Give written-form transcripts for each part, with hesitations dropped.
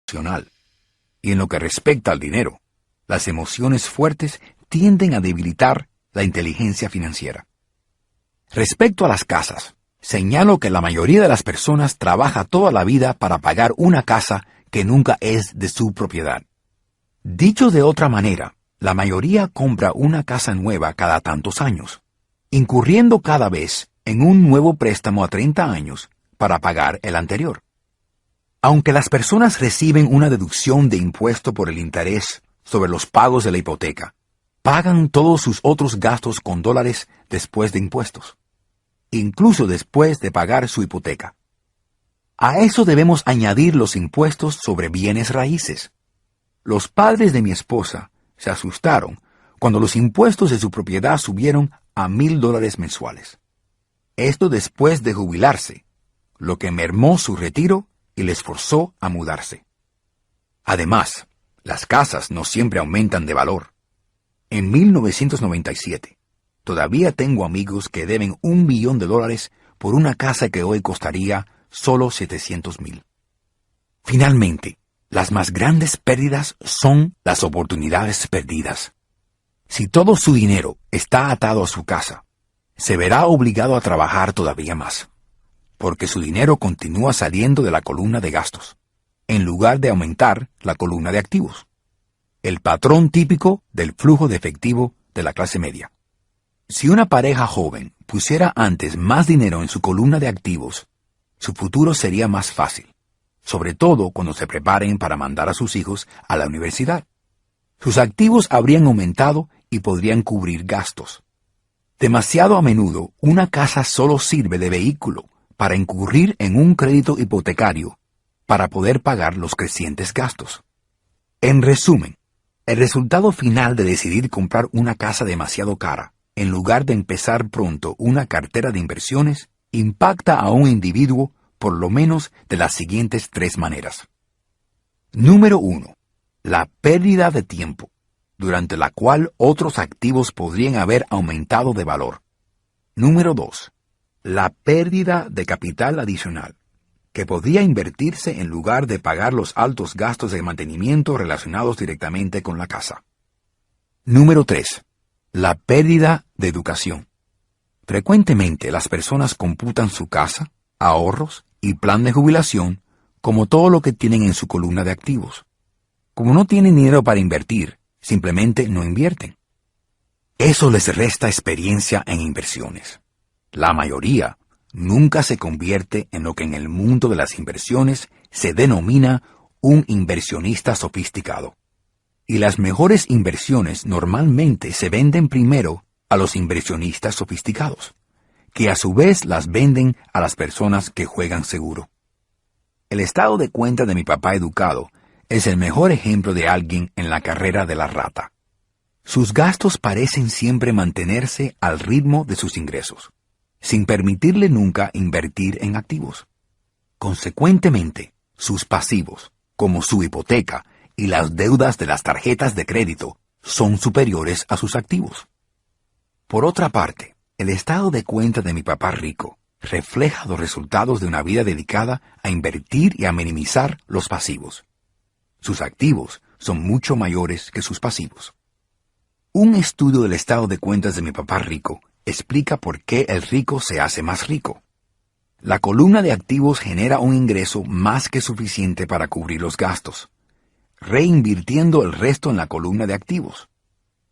emocional. Y en lo que respecta al dinero, las emociones fuertes tienden a debilitar la inteligencia financiera. Respecto a las casas, señalo que la mayoría de las personas trabaja toda la vida para pagar una casa que nunca es de su propiedad. Dicho de otra manera, la mayoría compra una casa nueva cada tantos años, incurriendo cada vez en un nuevo préstamo a 30 años para pagar el anterior. Aunque las personas reciben una deducción de impuesto por el interés sobre los pagos de la hipoteca, pagan todos sus otros gastos con dólares después de impuestos, incluso después de pagar su hipoteca. A eso debemos añadir los impuestos sobre bienes raíces. Los padres de mi esposa se asustaron cuando los impuestos de su propiedad subieron a $1,000 mensuales. Esto después de jubilarse, lo que mermó su retiro y les forzó a mudarse. Además, las casas no siempre aumentan de valor. En 1997, todavía tengo amigos que deben $1 millón por una casa que hoy costaría solo $700,000. Finalmente, las más grandes pérdidas son las oportunidades perdidas. Si todo su dinero está atado a su casa, se verá obligado a trabajar todavía más, porque su dinero continúa saliendo de la columna de gastos, en lugar de aumentar la columna de activos. El patrón típico del flujo de efectivo de la clase media. Si una pareja joven pusiera antes más dinero en su columna de activos, su futuro sería más fácil, sobre todo cuando se preparen para mandar a sus hijos a la universidad. Sus activos habrían aumentado y podrían cubrir gastos. Demasiado a menudo, una casa solo sirve de vehículo para incurrir en un crédito hipotecario para poder pagar los crecientes gastos. En resumen, el resultado final de decidir comprar una casa demasiado cara, en lugar de empezar pronto una cartera de inversiones, impacta a un individuo por lo menos de las siguientes 3 maneras. Número 1. La pérdida de tiempo, durante la cual otros activos podrían haber aumentado de valor. Número 2. La pérdida de capital adicional, que podría invertirse en lugar de pagar los altos gastos de mantenimiento relacionados directamente con la casa. Número 3. La pérdida de educación. Frecuentemente las personas computan su casa, ahorros y plan de jubilación como todo lo que tienen en su columna de activos. Como no tienen dinero para invertir, simplemente no invierten. Eso les resta experiencia en inversiones. La mayoría nunca se convierte en lo que en el mundo de las inversiones se denomina un inversionista sofisticado. Y las mejores inversiones normalmente se venden primero a los inversionistas sofisticados, que a su vez las venden a las personas que juegan seguro. El estado de cuenta de mi papá educado es el mejor ejemplo de alguien en la carrera de la rata. Sus gastos parecen siempre mantenerse al ritmo de sus ingresos, sin permitirle nunca invertir en activos. Consecuentemente, sus pasivos, como su hipoteca y las deudas de las tarjetas de crédito, son superiores a sus activos. Por otra parte, el estado de cuenta de mi papá rico refleja los resultados de una vida dedicada a invertir y a minimizar los pasivos. Sus activos son mucho mayores que sus pasivos. Un estudio del estado de cuentas de mi papá rico explica por qué el rico se hace más rico. La columna de activos genera un ingreso más que suficiente para cubrir los gastos, reinvirtiendo el resto en la columna de activos.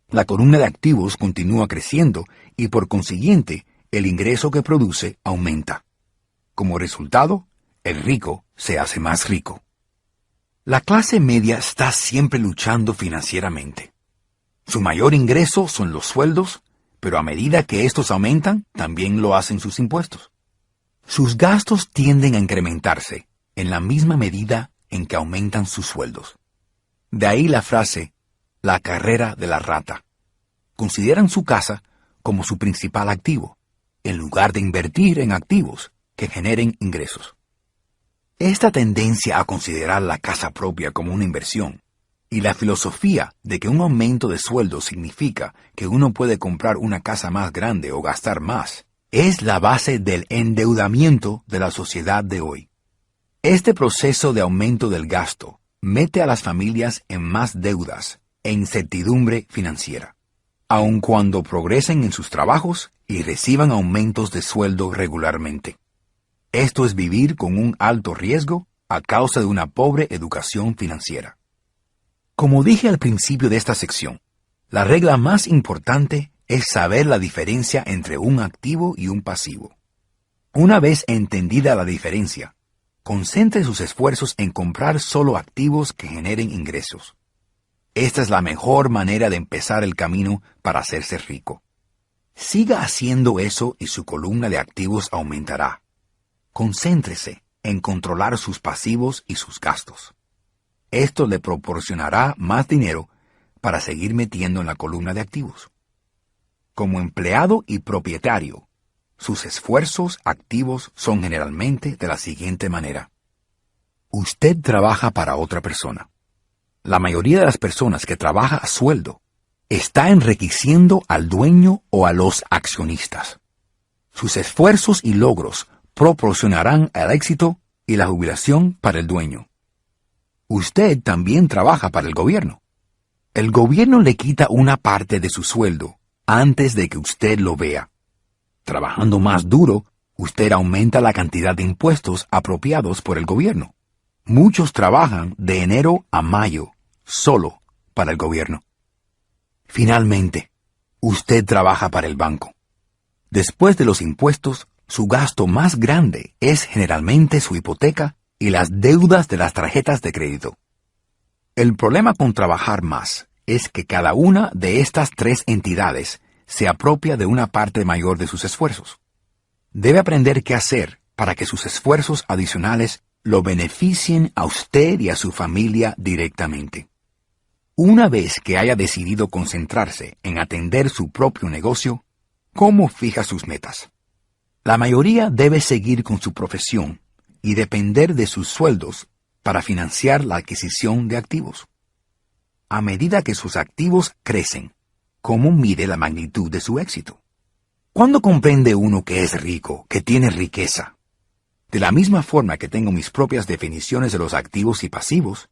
La columna de activos continúa creciendo y por consiguiente el ingreso que produce aumenta. Como resultado, el rico se hace más rico. La clase media está siempre luchando financieramente. Su mayor ingreso son los sueldos, pero a medida que estos aumentan, también lo hacen sus impuestos. Sus gastos tienden a incrementarse en la misma medida en que aumentan sus sueldos. De ahí la frase, la carrera de la rata. Consideran su casa como su principal activo, en lugar de invertir en activos que generen ingresos. Esta tendencia a considerar la casa propia como una inversión y la filosofía de que un aumento de sueldo significa que uno puede comprar una casa más grande o gastar más, es la base del endeudamiento de la sociedad de hoy. Este proceso de aumento del gasto mete a las familias en más deudas e incertidumbre financiera, aun cuando progresen en sus trabajos y reciban aumentos de sueldo regularmente. Esto es vivir con un alto riesgo a causa de una pobre educación financiera. Como dije al principio de esta sección, la regla más importante es saber la diferencia entre un activo y un pasivo. Una vez entendida la diferencia, concentre sus esfuerzos en comprar solo activos que generen ingresos. Esta es la mejor manera de empezar el camino para hacerse rico. Siga haciendo eso y su columna de activos aumentará. Concéntrese en controlar sus pasivos y sus gastos. Esto le proporcionará más dinero para seguir metiendo en la columna de activos. Como empleado y propietario, sus esfuerzos activos son generalmente de la siguiente manera. Usted trabaja para otra persona. La mayoría de las personas que trabaja a sueldo está enriqueciendo al dueño o a los accionistas. Sus esfuerzos y logros proporcionarán el éxito y la jubilación para el dueño. Usted también trabaja para el gobierno. El gobierno le quita una parte de su sueldo antes de que usted lo vea. Trabajando más duro, usted aumenta la cantidad de impuestos apropiados por el gobierno. Muchos trabajan de enero a mayo solo para el gobierno. Finalmente, usted trabaja para el banco. Después de los impuestos, su gasto más grande es generalmente su hipoteca y las deudas de las tarjetas de crédito. El problema con trabajar más es que cada una de estas tres entidades se apropia de una parte mayor de sus esfuerzos. Debe aprender qué hacer para que sus esfuerzos adicionales lo beneficien a usted y a su familia directamente. Una vez que haya decidido concentrarse en atender su propio negocio, ¿cómo fija sus metas? La mayoría debe seguir con su profesión y depender de sus sueldos para financiar la adquisición de activos. A medida que sus activos crecen, ¿cómo mide la magnitud de su éxito? ¿Cuándo comprende uno que es rico, que tiene riqueza? De la misma forma que tengo mis propias definiciones de los activos y pasivos,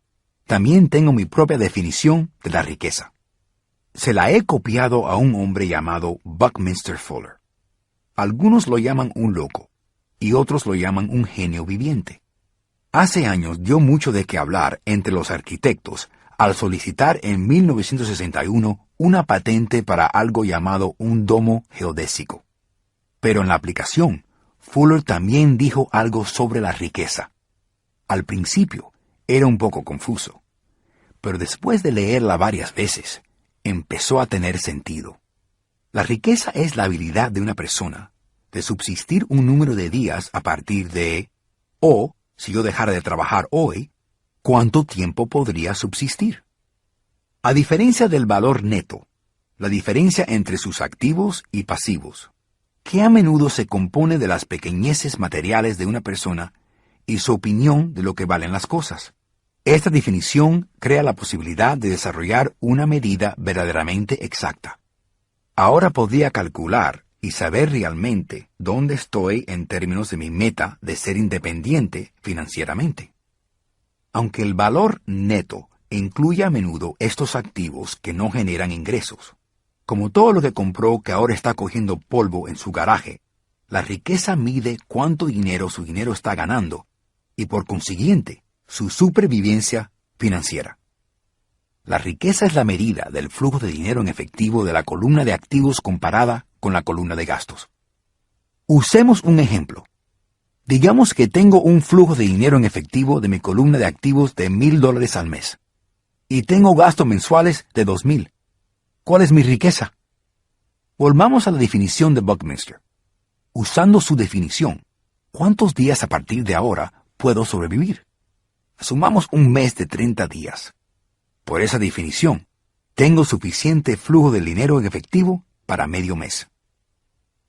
también tengo mi propia definición de la riqueza. Se la he copiado a un hombre llamado Buckminster Fuller. Algunos lo llaman un loco, y otros lo llaman un genio viviente. Hace años dio mucho de qué hablar entre los arquitectos al solicitar en 1961 una patente para algo llamado un domo geodésico. Pero en la aplicación, Fuller también dijo algo sobre la riqueza. Al principio, era un poco confuso, pero después de leerla varias veces, empezó a tener sentido. La riqueza es la habilidad de una persona de subsistir un número de días a partir de, o, si yo dejara de trabajar hoy, ¿cuánto tiempo podría subsistir? A diferencia del valor neto, la diferencia entre sus activos y pasivos, que a menudo se compone de las pequeñeces materiales de una persona y su opinión de lo que valen las cosas. Esta definición crea la posibilidad de desarrollar una medida verdaderamente exacta. Ahora podría calcular y saber realmente dónde estoy en términos de mi meta de ser independiente financieramente. Aunque el valor neto incluye a menudo estos activos que no generan ingresos, como todo lo que compró que ahora está cogiendo polvo en su garaje, la riqueza mide cuánto dinero su dinero está ganando y por consiguiente su supervivencia financiera. La riqueza es la medida del flujo de dinero en efectivo de la columna de activos comparada con la columna de gastos. Usemos un ejemplo. Digamos que tengo un flujo de dinero en efectivo de mi columna de activos de $1,000 al mes. Y tengo gastos mensuales de $2,000. ¿Cuál es mi riqueza? Volvamos a la definición de Buckminster. Usando su definición, ¿cuántos días a partir de ahora puedo sobrevivir? Asumamos un mes de 30 días. Por esa definición, tengo suficiente flujo de dinero en efectivo para medio mes.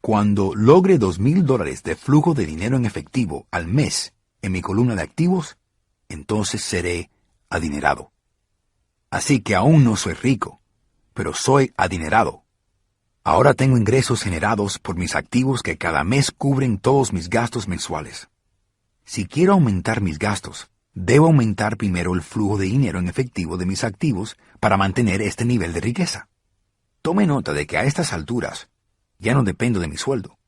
Cuando logre $2,000 de flujo de dinero en efectivo al mes en mi columna de activos, entonces seré adinerado. Así que aún no soy rico, pero soy adinerado. Ahora tengo ingresos generados por mis activos que cada mes cubren todos mis gastos mensuales. Si quiero aumentar mis gastos, debo aumentar primero el flujo de dinero en efectivo de mis activos para mantener este nivel de riqueza. Tome nota de que a estas alturas ya no dependo de mi sueldo.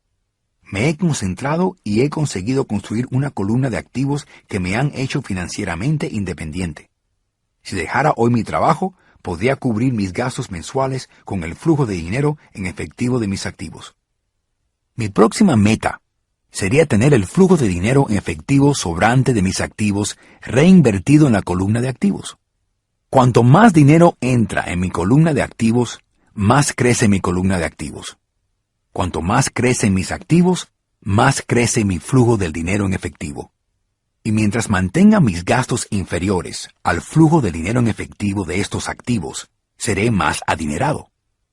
Me he concentrado y he conseguido construir una columna de activos que me han hecho financieramente independiente. Si dejara hoy mi trabajo, podría cubrir mis gastos mensuales con el flujo de dinero en efectivo de mis activos. Mi próxima meta sería tener el flujo de dinero en efectivo sobrante de mis activos reinvertido en la columna de activos. Cuanto más dinero entra en mi columna de activos, más crece mi columna de activos. Cuanto más crecen mis activos, más crece mi flujo del dinero en efectivo. Y mientras mantenga mis gastos inferiores al flujo de dinero en efectivo de estos activos, seré más adinerado,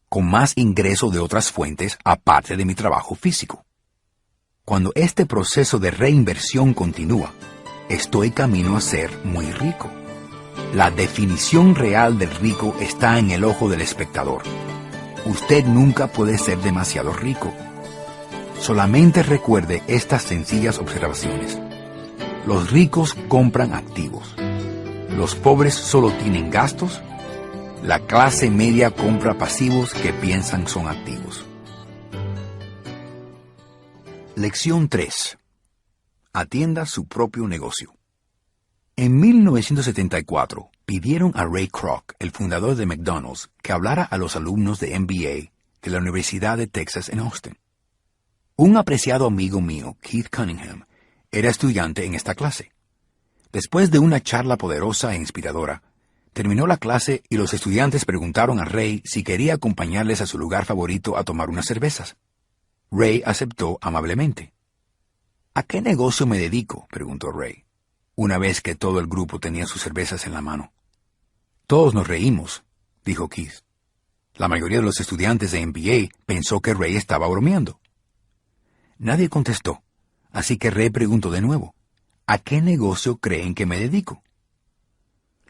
con más ingreso de otras fuentes aparte de mi trabajo físico. Cuando este proceso de reinversión continúa, estoy camino a ser muy rico. La definición real del rico está en el ojo del espectador. Usted nunca puede ser demasiado rico. Solamente recuerde estas sencillas observaciones. Los ricos compran activos. Los pobres solo tienen gastos. La clase media compra pasivos que piensan son activos. Lección 3. Atienda su propio negocio. En 1974, pidieron a Ray Kroc, el fundador de McDonald's, que hablara a los alumnos de MBA de la Universidad de Texas en Austin. Un apreciado amigo mío, Keith Cunningham, era estudiante en esta clase. Después de una charla poderosa e inspiradora, terminó la clase y los estudiantes preguntaron a Ray si quería acompañarles a su lugar favorito a tomar unas cervezas. Ray aceptó amablemente. ¿A qué negocio me dedico?, preguntó Ray, una vez que todo el grupo tenía sus cervezas en la mano. Todos nos reímos, dijo Keith. La mayoría de los estudiantes de MBA pensó que Ray estaba bromeando. Nadie contestó, así que Ray preguntó de nuevo, ¿a qué negocio creen que me dedico?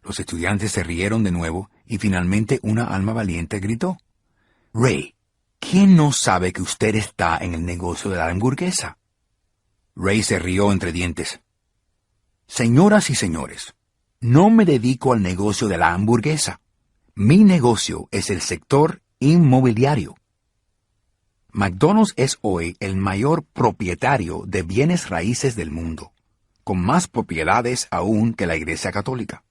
Los estudiantes se rieron de nuevo y finalmente una alma valiente gritó, Ray, ¿quién no sabe que usted está en el negocio de la hamburguesa? Ray se rió entre dientes. Señoras y señores, no me dedico al negocio de la hamburguesa. Mi negocio es el sector inmobiliario. McDonald's es hoy el mayor propietario de bienes raíces del mundo, con más propiedades aún que la Iglesia Católica.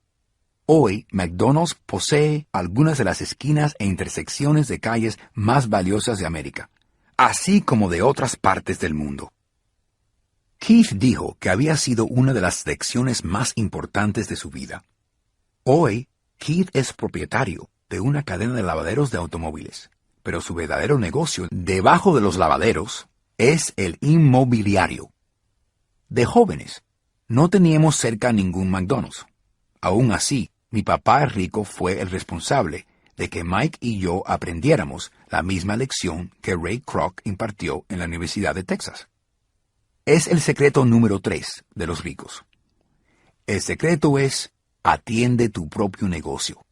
Hoy, McDonald's posee algunas de las esquinas e intersecciones de calles más valiosas de América, así como de otras partes del mundo. Keith dijo que había sido una de las lecciones más importantes de su vida. Hoy, Keith es propietario de una cadena de lavaderos de automóviles, pero su verdadero negocio debajo de los lavaderos es el inmobiliario. De jóvenes, no teníamos cerca ningún McDonald's. Aún así, mi papá rico fue el responsable de que Mike y yo aprendiéramos la misma lección que Ray Kroc impartió en la Universidad de Texas. Es el secreto número 3 de los ricos. El secreto es, atiende tu propio negocio.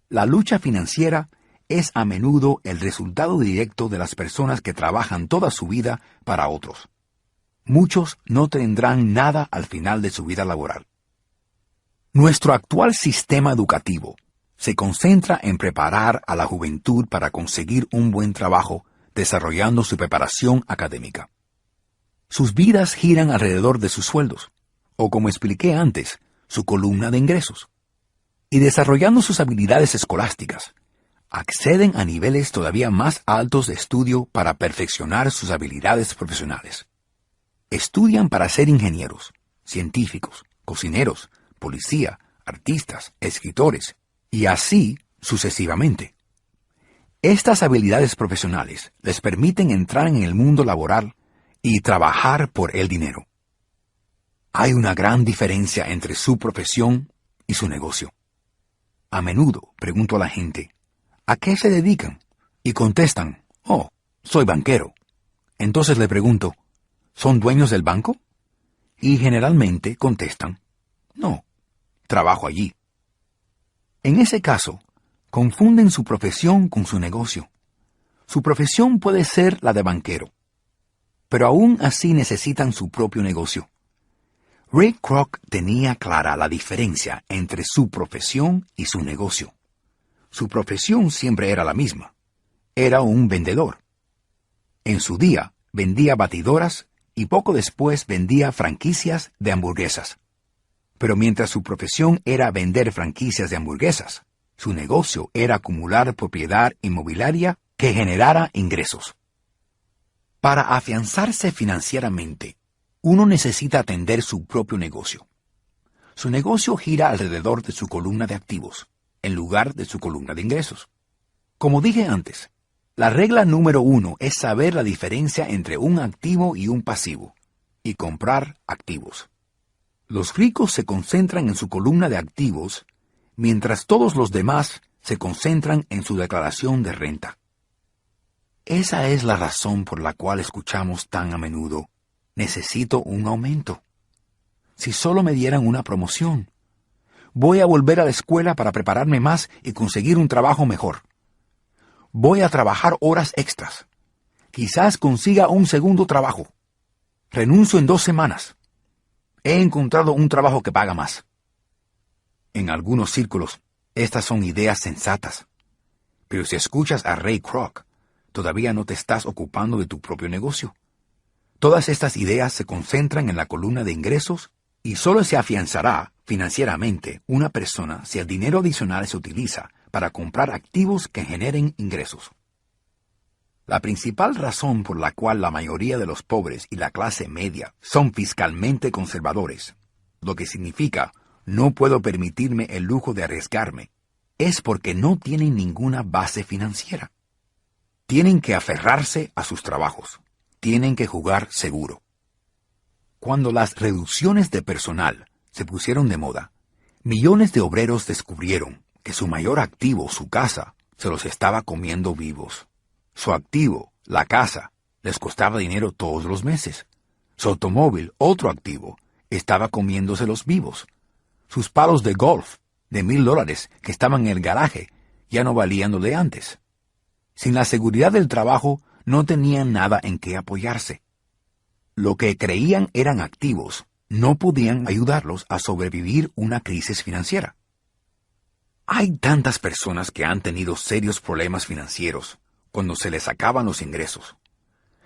La lucha financiera es a menudo el resultado directo de las personas que trabajan toda su vida para otros. Muchos no tendrán nada al final de su vida laboral. Nuestro actual sistema educativo se concentra en preparar a la juventud para conseguir un buen trabajo, desarrollando su preparación académica. Sus vidas giran alrededor de sus sueldos, o como expliqué antes, su columna de ingresos. Y desarrollando sus habilidades escolásticas, acceden a niveles todavía más altos de estudio para perfeccionar sus habilidades profesionales. Estudian para ser ingenieros, científicos, cocineros, policía, artistas, escritores, y así sucesivamente. Estas habilidades profesionales les permiten entrar en el mundo laboral y trabajar por el dinero. Hay una gran diferencia entre su profesión y su negocio. A menudo pregunto a la gente, ¿a qué se dedican? Y contestan, oh, soy banquero. Entonces le pregunto, ¿son dueños del banco? Y generalmente contestan, no, trabajo allí. En ese caso, confunden su profesión con su negocio. Su profesión puede ser la de banquero, pero aún así necesitan su propio negocio. Ray Kroc tenía clara la diferencia entre su profesión y su negocio. Su profesión siempre era la misma. Era un vendedor. En su día, vendía batidoras y poco después vendía franquicias de hamburguesas. Pero mientras su profesión era vender franquicias de hamburguesas, su negocio era acumular propiedad inmobiliaria que generara ingresos. Para afianzarse financieramente, uno necesita atender su propio negocio. Su negocio gira alrededor de su columna de activos, en lugar de su columna de ingresos. Como dije antes, la regla número 1 es saber la diferencia entre un activo y un pasivo, y comprar activos. Los ricos se concentran en su columna de activos, mientras todos los demás se concentran en su declaración de renta. Esa es la razón por la cual escuchamos tan a menudo: necesito un aumento. Si solo me dieran una promoción. Voy a volver a la escuela para prepararme más y conseguir un trabajo mejor. Voy a trabajar horas extras. Quizás consiga un segundo trabajo. Renuncio en 2 semanas. He encontrado un trabajo que paga más. En algunos círculos, estas son ideas sensatas. Pero si escuchas a Ray Kroc, todavía no te estás ocupando de tu propio negocio. Todas estas ideas se concentran en la columna de ingresos y solo se afianzará financieramente una persona si el dinero adicional se utiliza para comprar activos que generen ingresos. La principal razón por la cual la mayoría de los pobres y la clase media son fiscalmente conservadores, lo que significa no puedo permitirme el lujo de arriesgarme, es porque no tienen ninguna base financiera. Tienen que aferrarse a sus trabajos. Tienen que jugar seguro. Cuando las reducciones de personal se pusieron de moda, millones de obreros descubrieron que su mayor activo, su casa, se los estaba comiendo vivos. Su activo, la casa, les costaba dinero todos los meses. Su automóvil, otro activo, estaba comiéndoselos vivos. Sus palos de golf, de $1,000 que estaban en el garaje, ya no valían lo de antes. Sin la seguridad del trabajo, no tenían nada en qué apoyarse. Lo que creían eran activos no podían ayudarlos a sobrevivir una crisis financiera. Hay tantas personas que han tenido serios problemas financieros cuando se les acaban los ingresos.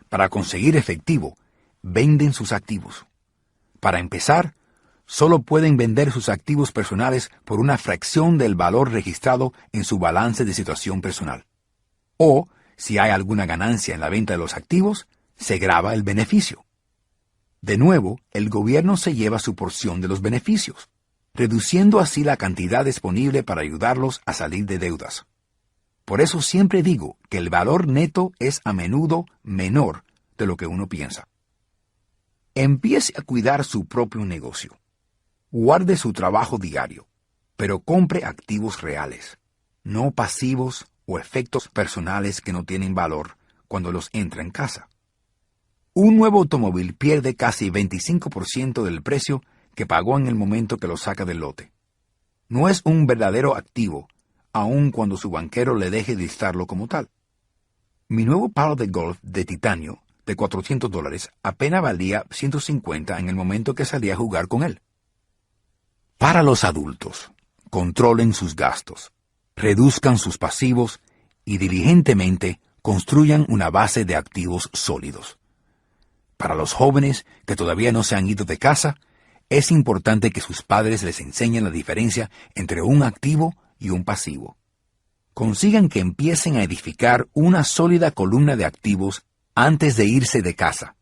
Para conseguir efectivo, venden sus activos. Para empezar, solo pueden vender sus activos personales por una fracción del valor registrado en su balance de situación personal. O, si hay alguna ganancia en la venta de los activos, se grava el beneficio. De nuevo, el gobierno se lleva su porción de los beneficios, reduciendo así la cantidad disponible para ayudarlos a salir de deudas. Por eso siempre digo que el valor neto es a menudo menor de lo que uno piensa. Empiece a cuidar su propio negocio. Guarde su trabajo diario, pero compre activos reales, no pasivos o efectos personales que no tienen valor cuando los entra en casa. Un nuevo automóvil pierde casi 25% del precio que pagó en el momento que lo saca del lote. No es un verdadero activo, aun cuando su banquero le deje de listarlo como tal. Mi nuevo palo de golf de titanio de $400 apenas valía $150 en el momento que salí a jugar con él. Para los adultos, controlen sus gastos, reduzcan sus pasivos y diligentemente construyan una base de activos sólidos. Para los jóvenes que todavía no se han ido de casa, es importante que sus padres les enseñen la diferencia entre un activo y un pasivo. Consigan que empiecen a edificar una sólida columna de activos antes de irse de casa.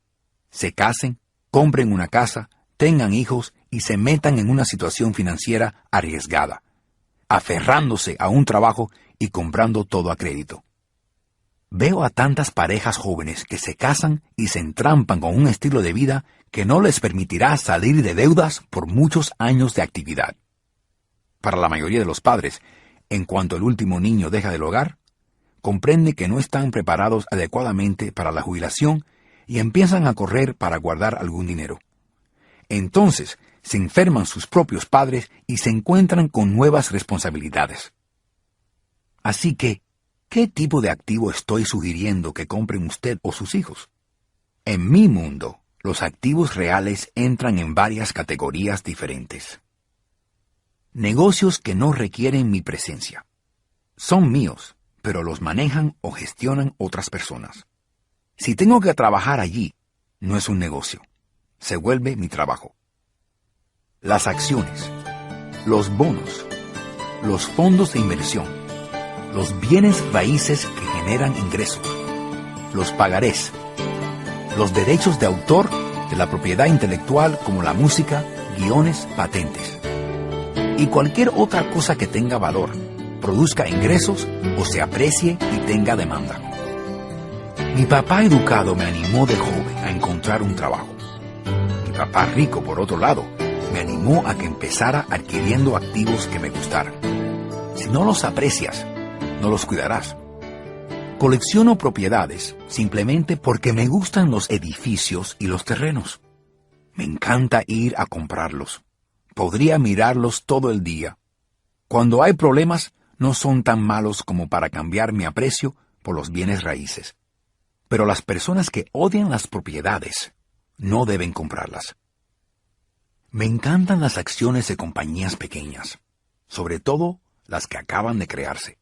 Se casen, compren una casa, tengan hijos y se metan en una situación financiera arriesgada, aferrándose a un trabajo y comprando todo a crédito. Veo a tantas parejas jóvenes que se casan y se entrampan con un estilo de vida que no les permitirá salir de deudas por muchos años de actividad. Para la mayoría de los padres, en cuanto el último niño deja del hogar, comprende que no están preparados adecuadamente para la jubilación y empiezan a correr para guardar algún dinero. Entonces, se enferman sus propios padres y se encuentran con nuevas responsabilidades. Así que, ¿qué tipo de activo estoy sugiriendo que compren usted o sus hijos? En mi mundo, los activos reales entran en varias categorías diferentes. Negocios que no requieren mi presencia. Son míos, pero los manejan o gestionan otras personas. Si tengo que trabajar allí, no es un negocio. Se vuelve mi trabajo. Las acciones, los bonos, los fondos de inversión, los bienes raíces que generan ingresos, los pagarés, los derechos de autor de la propiedad intelectual como la música, guiones, patentes, y cualquier otra cosa que tenga valor, produzca ingresos o se aprecie y tenga demanda. Mi papá educado me animó de joven a encontrar un trabajo. Mi papá rico, por otro lado, me animó a que empezara adquiriendo activos que me gustaran. Si no los aprecias, no los cuidarás. Colecciono propiedades simplemente porque me gustan los edificios y los terrenos. Me encanta ir a comprarlos. Podría mirarlos todo el día. Cuando hay problemas, no son tan malos como para cambiar mi aprecio por los bienes raíces. Pero las personas que odian las propiedades no deben comprarlas. Me encantan las acciones de compañías pequeñas, sobre todo las que acaban de crearse.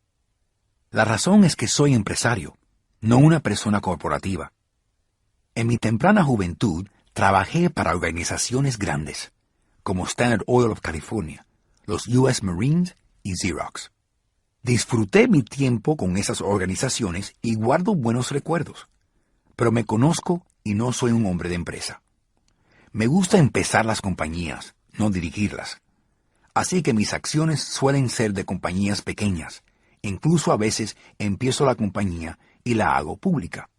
La razón es que soy empresario, no una persona corporativa. En mi temprana juventud trabajé para organizaciones grandes, como Standard Oil of California, los U.S. Marines y Xerox. Disfruté mi tiempo con esas organizaciones y guardo buenos recuerdos, pero me conozco y no soy un hombre de empresa. Me gusta empezar las compañías, no dirigirlas. Así que mis acciones suelen ser de compañías pequeñas. Incluso a veces empiezo la compañía y la hago pública.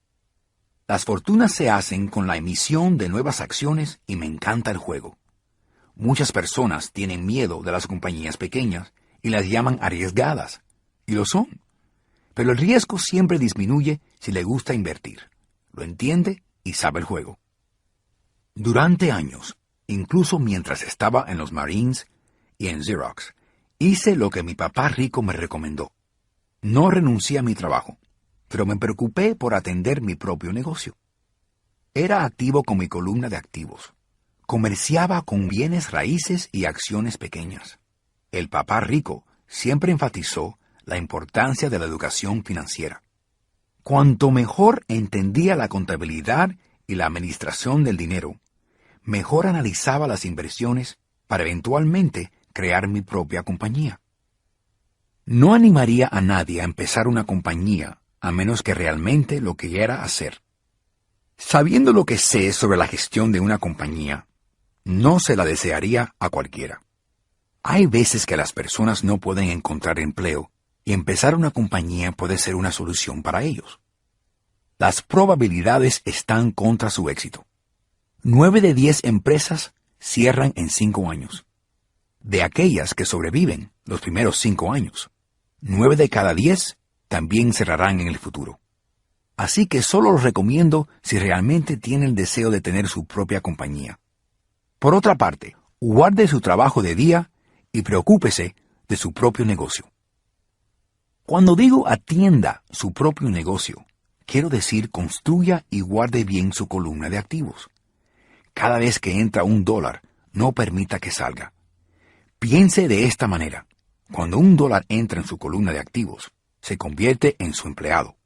Las fortunas se hacen con la emisión de nuevas acciones y me encanta el juego. Muchas personas tienen miedo de las compañías pequeñas y las llaman arriesgadas, y lo son. Pero el riesgo siempre disminuye si le gusta invertir, lo entiende y sabe el juego. Durante años, incluso mientras estaba en los Marines y en Xerox, hice lo que mi papá rico me recomendó. No renuncié a mi trabajo, pero me preocupé por atender mi propio negocio. Era activo con mi columna de activos. Comerciaba con bienes raíces y acciones pequeñas. El papá rico siempre enfatizó la importancia de la educación financiera. Cuanto mejor entendía la contabilidad y la administración del dinero, mejor analizaba las inversiones para eventualmente crear mi propia compañía. No animaría a nadie a empezar una compañía a menos que realmente lo quiera hacer. Sabiendo lo que sé sobre la gestión de una compañía, no se la desearía a cualquiera. Hay veces que las personas no pueden encontrar empleo y empezar una compañía puede ser una solución para ellos. Las probabilidades están contra su éxito. 9 de 10 empresas cierran en 5 años. De aquellas que sobreviven los primeros 5 años, 9 de cada 10 también cerrarán en el futuro. Así que solo los recomiendo si realmente tienen el deseo de tener su propia compañía. Por otra parte, guarde su trabajo de día y preocúpese de su propio negocio. Cuando digo atienda su propio negocio, quiero decir construya y guarde bien su columna de activos. Cada vez que entra $1, no permita que salga. Piense de esta manera. Cuando $1 entra en su columna de activos, se convierte en su empleado.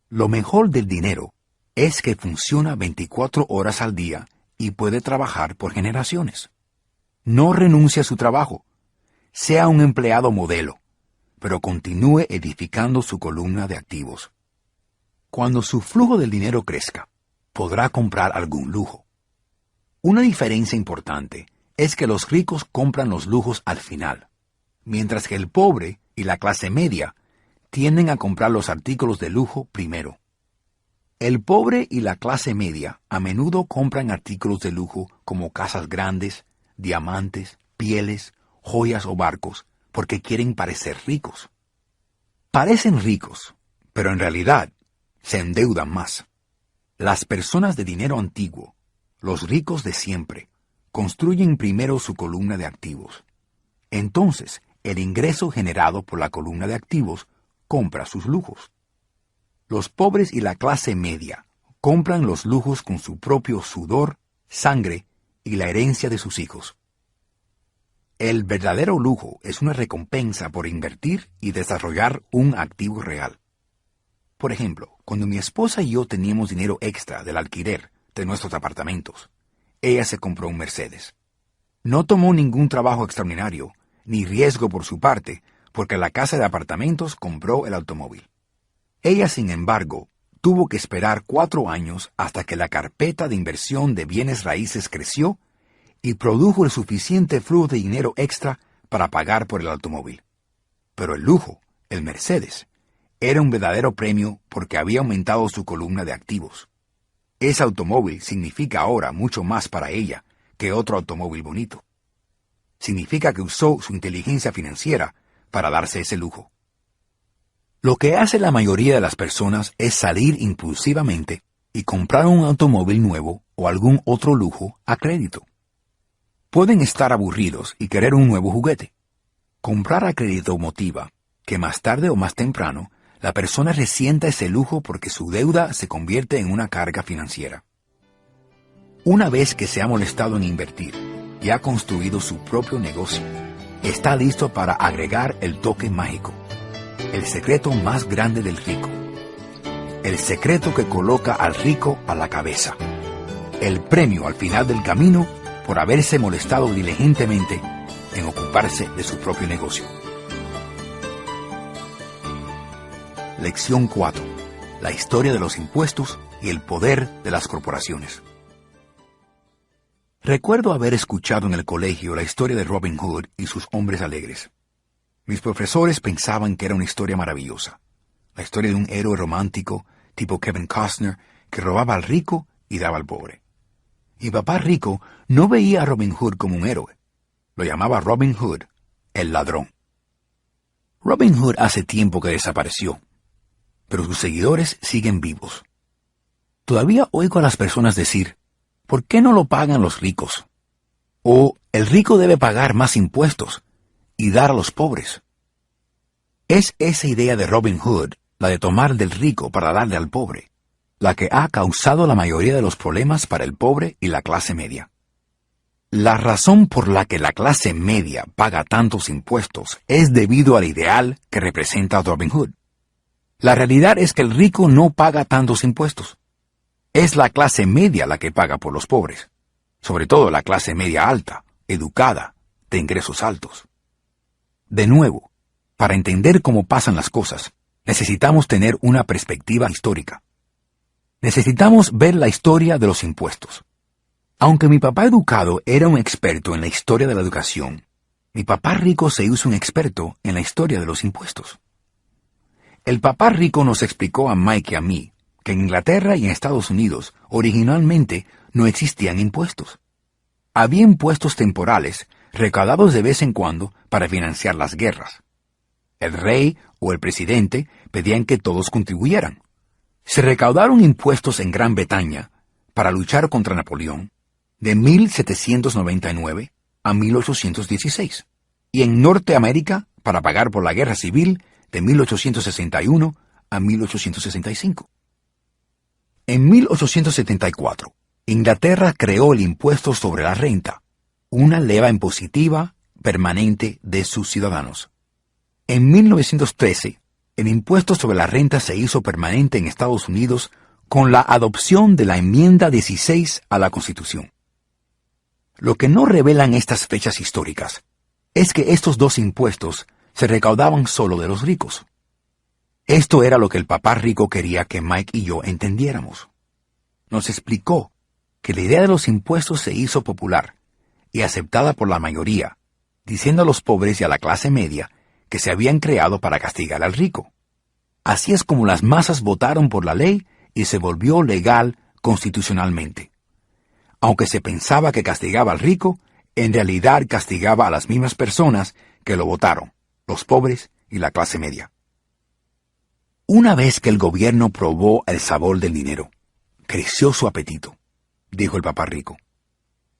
Lo mejor del dinero es que funciona 24 horas al día y puede trabajar por generaciones. No renuncie a su trabajo. Sea un empleado modelo, pero continúe edificando su columna de activos. Cuando su flujo del dinero crezca, podrá comprar algún lujo. Una diferencia importante es que los ricos compran los lujos al final, mientras que el pobre y la clase media tienden a comprar los artículos de lujo primero. El pobre y la clase media a menudo compran artículos de lujo como casas grandes, diamantes, pieles, joyas o barcos, porque quieren parecer ricos. Parecen ricos, pero en realidad se endeudan más. Las personas de dinero antiguo, los ricos de siempre, construyen primero su columna de activos. Entonces, el ingreso generado por la columna de activos compra sus lujos. Los pobres y la clase media compran los lujos con su propio sudor sangre y la herencia de sus hijos. El verdadero lujo es una recompensa por invertir y desarrollar un activo real. Por ejemplo, cuando mi esposa y yo teníamos dinero extra del alquiler de nuestros apartamentos, ella se compró un Mercedes. No tomó ningún trabajo extraordinario, ni riesgo por su parte, porque la casa de apartamentos compró el automóvil. Ella, sin embargo, tuvo que esperar 4 años hasta que la carpeta de inversión de bienes raíces creció y produjo el suficiente flujo de dinero extra para pagar por el automóvil. Pero el lujo, el Mercedes, era un verdadero premio porque había aumentado su columna de activos. Ese automóvil significa ahora mucho más para ella que otro automóvil bonito. Significa que usó su inteligencia financiera para darse ese lujo. Lo que hace la mayoría de las personas es salir impulsivamente y comprar un automóvil nuevo o algún otro lujo a crédito. Pueden estar aburridos y querer un nuevo juguete. Comprar a crédito motiva que más tarde o más temprano la persona resienta ese lujo porque su deuda se convierte en una carga financiera. Una vez que se ha molestado en invertir y ha construido su propio negocio, está listo para agregar el toque mágico, el secreto más grande del rico, el secreto que coloca al rico a la cabeza, el premio al final del camino por haberse molestado diligentemente en ocuparse de su propio negocio. Lección 4. La historia de los impuestos y el poder de las corporaciones. Recuerdo haber escuchado en el colegio la historia de Robin Hood y sus hombres alegres. Mis profesores pensaban que era una historia maravillosa. La historia de un héroe romántico, tipo Kevin Costner, que robaba al rico y daba al pobre. Y papá rico no veía a Robin Hood como un héroe. Lo llamaba Robin Hood, el ladrón. Robin Hood hace tiempo que desapareció, pero sus seguidores siguen vivos. Todavía oigo a las personas decir, ¿por qué no lo pagan los ricos? O el rico debe pagar más impuestos y dar a los pobres. Es esa idea de Robin Hood, la de tomar del rico para darle al pobre, la que ha causado la mayoría de los problemas para el pobre y la clase media. La razón por la que la clase media paga tantos impuestos es debido al ideal que representa Robin Hood. La realidad es que el rico no paga tantos impuestos. Es la clase media la que paga por los pobres, sobre todo la clase media alta, educada, de ingresos altos. De nuevo, para entender cómo pasan las cosas, necesitamos tener una perspectiva histórica. Necesitamos ver la historia de los impuestos. Aunque mi papá educado era un experto en la historia de la educación, mi papá rico se hizo un experto en la historia de los impuestos. El papá rico nos explicó a Mike y a mí que en Inglaterra y en Estados Unidos originalmente no existían impuestos. Había impuestos temporales recaudados de vez en cuando para financiar las guerras. El rey o el presidente pedían que todos contribuyeran. Se recaudaron impuestos en Gran Bretaña para luchar contra Napoleón de 1799 a 1816 y en Norteamérica para pagar por la guerra civil de 1861 a 1865. En 1874, Inglaterra creó el impuesto sobre la renta, una leva impositiva permanente de sus ciudadanos. En 1913, el impuesto sobre la renta se hizo permanente en Estados Unidos con la adopción de la enmienda 16 a la Constitución. Lo que no revelan estas fechas históricas es que estos dos impuestos se recaudaban solo de los ricos. Esto era lo que el papá rico quería que Mike y yo entendiéramos. Nos explicó que la idea de los impuestos se hizo popular y aceptada por la mayoría, diciendo a los pobres y a la clase media que se habían creado para castigar al rico. Así es como las masas votaron por la ley y se volvió legal constitucionalmente. Aunque se pensaba que castigaba al rico, en realidad castigaba a las mismas personas que lo votaron, los pobres y la clase media. Una vez que el gobierno probó el sabor del dinero, creció su apetito, dijo el papá rico.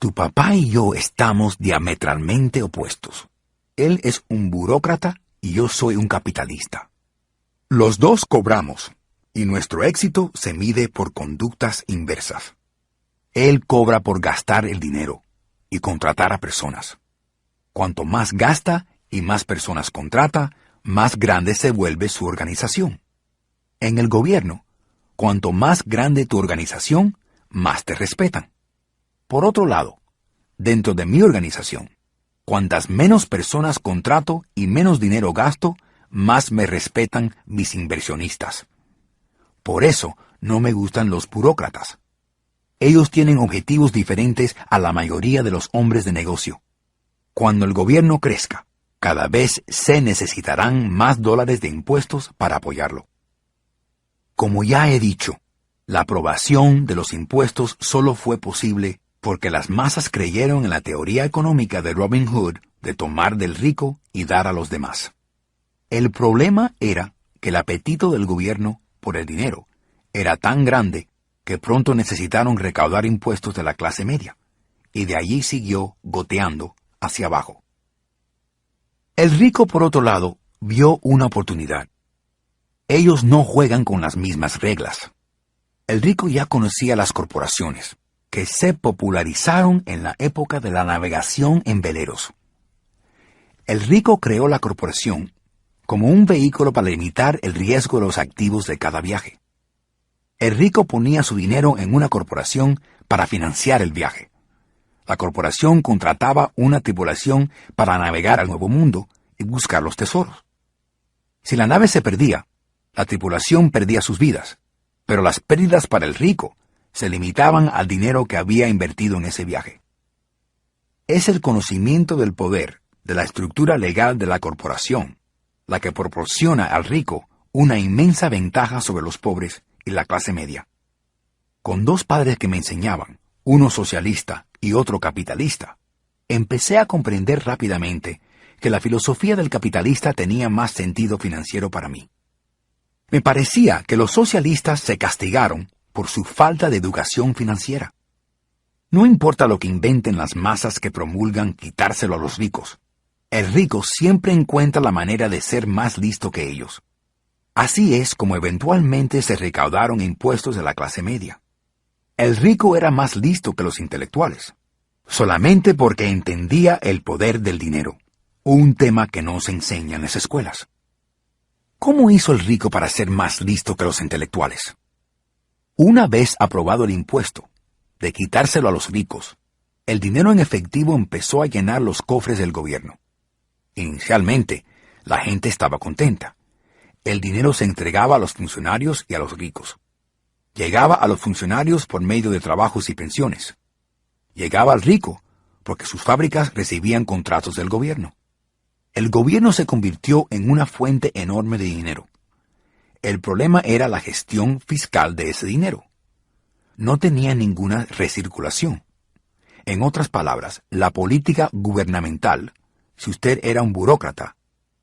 Tu papá y yo estamos diametralmente opuestos. Él es un burócrata y yo soy un capitalista. Los dos cobramos, y nuestro éxito se mide por conductas inversas. Él cobra por gastar el dinero y contratar a personas. Cuanto más gasta y más personas contrata, más grande se vuelve su organización. En el gobierno, cuanto más grande tu organización, más te respetan. Por otro lado, dentro de mi organización, cuantas menos personas contrato y menos dinero gasto, más me respetan mis inversionistas. Por eso no me gustan los burócratas. Ellos tienen objetivos diferentes a la mayoría de los hombres de negocio. Cuando el gobierno crezca, cada vez se necesitarán más dólares de impuestos para apoyarlo. Como ya he dicho, la aprobación de los impuestos solo fue posible porque las masas creyeron en la teoría económica de Robin Hood de tomar del rico y dar a los demás. El problema era que el apetito del gobierno por el dinero era tan grande que pronto necesitaron recaudar impuestos de la clase media, y de allí siguió goteando hacia abajo. El rico, por otro lado, vio una oportunidad. Ellos no juegan con las mismas reglas. El rico ya conocía las corporaciones, que se popularizaron en la época de la navegación en veleros. El rico creó la corporación como un vehículo para limitar el riesgo de los activos de cada viaje. El rico ponía su dinero en una corporación para financiar el viaje. La corporación contrataba una tripulación para navegar al Nuevo Mundo y buscar los tesoros. Si la nave se perdía, la tripulación perdía sus vidas, pero las pérdidas para el rico se limitaban al dinero que había invertido en ese viaje. Es el conocimiento del poder de la estructura legal de la corporación la que proporciona al rico una inmensa ventaja sobre los pobres y la clase media. Con dos padres que me enseñaban, uno socialista y otro capitalista, empecé a comprender rápidamente que la filosofía del capitalista tenía más sentido financiero para mí. Me parecía que los socialistas se castigaron por su falta de educación financiera. No importa lo que inventen las masas que promulgan quitárselo a los ricos, el rico siempre encuentra la manera de ser más listo que ellos. Así es como eventualmente se recaudaron impuestos de la clase media. El rico era más listo que los intelectuales, solamente porque entendía el poder del dinero, un tema que no se enseña en las escuelas. ¿Cómo hizo el rico para ser más listo que los intelectuales? Una vez aprobado el impuesto de quitárselo a los ricos, el dinero en efectivo empezó a llenar los cofres del gobierno. Inicialmente, la gente estaba contenta. El dinero se entregaba a los funcionarios y a los ricos. Llegaba a los funcionarios por medio de trabajos y pensiones. Llegaba al rico porque sus fábricas recibían contratos del gobierno. El gobierno se convirtió en una fuente enorme de dinero. El problema era la gestión fiscal de ese dinero. No tenía ninguna recirculación. En otras palabras, la política gubernamental, si usted era un burócrata,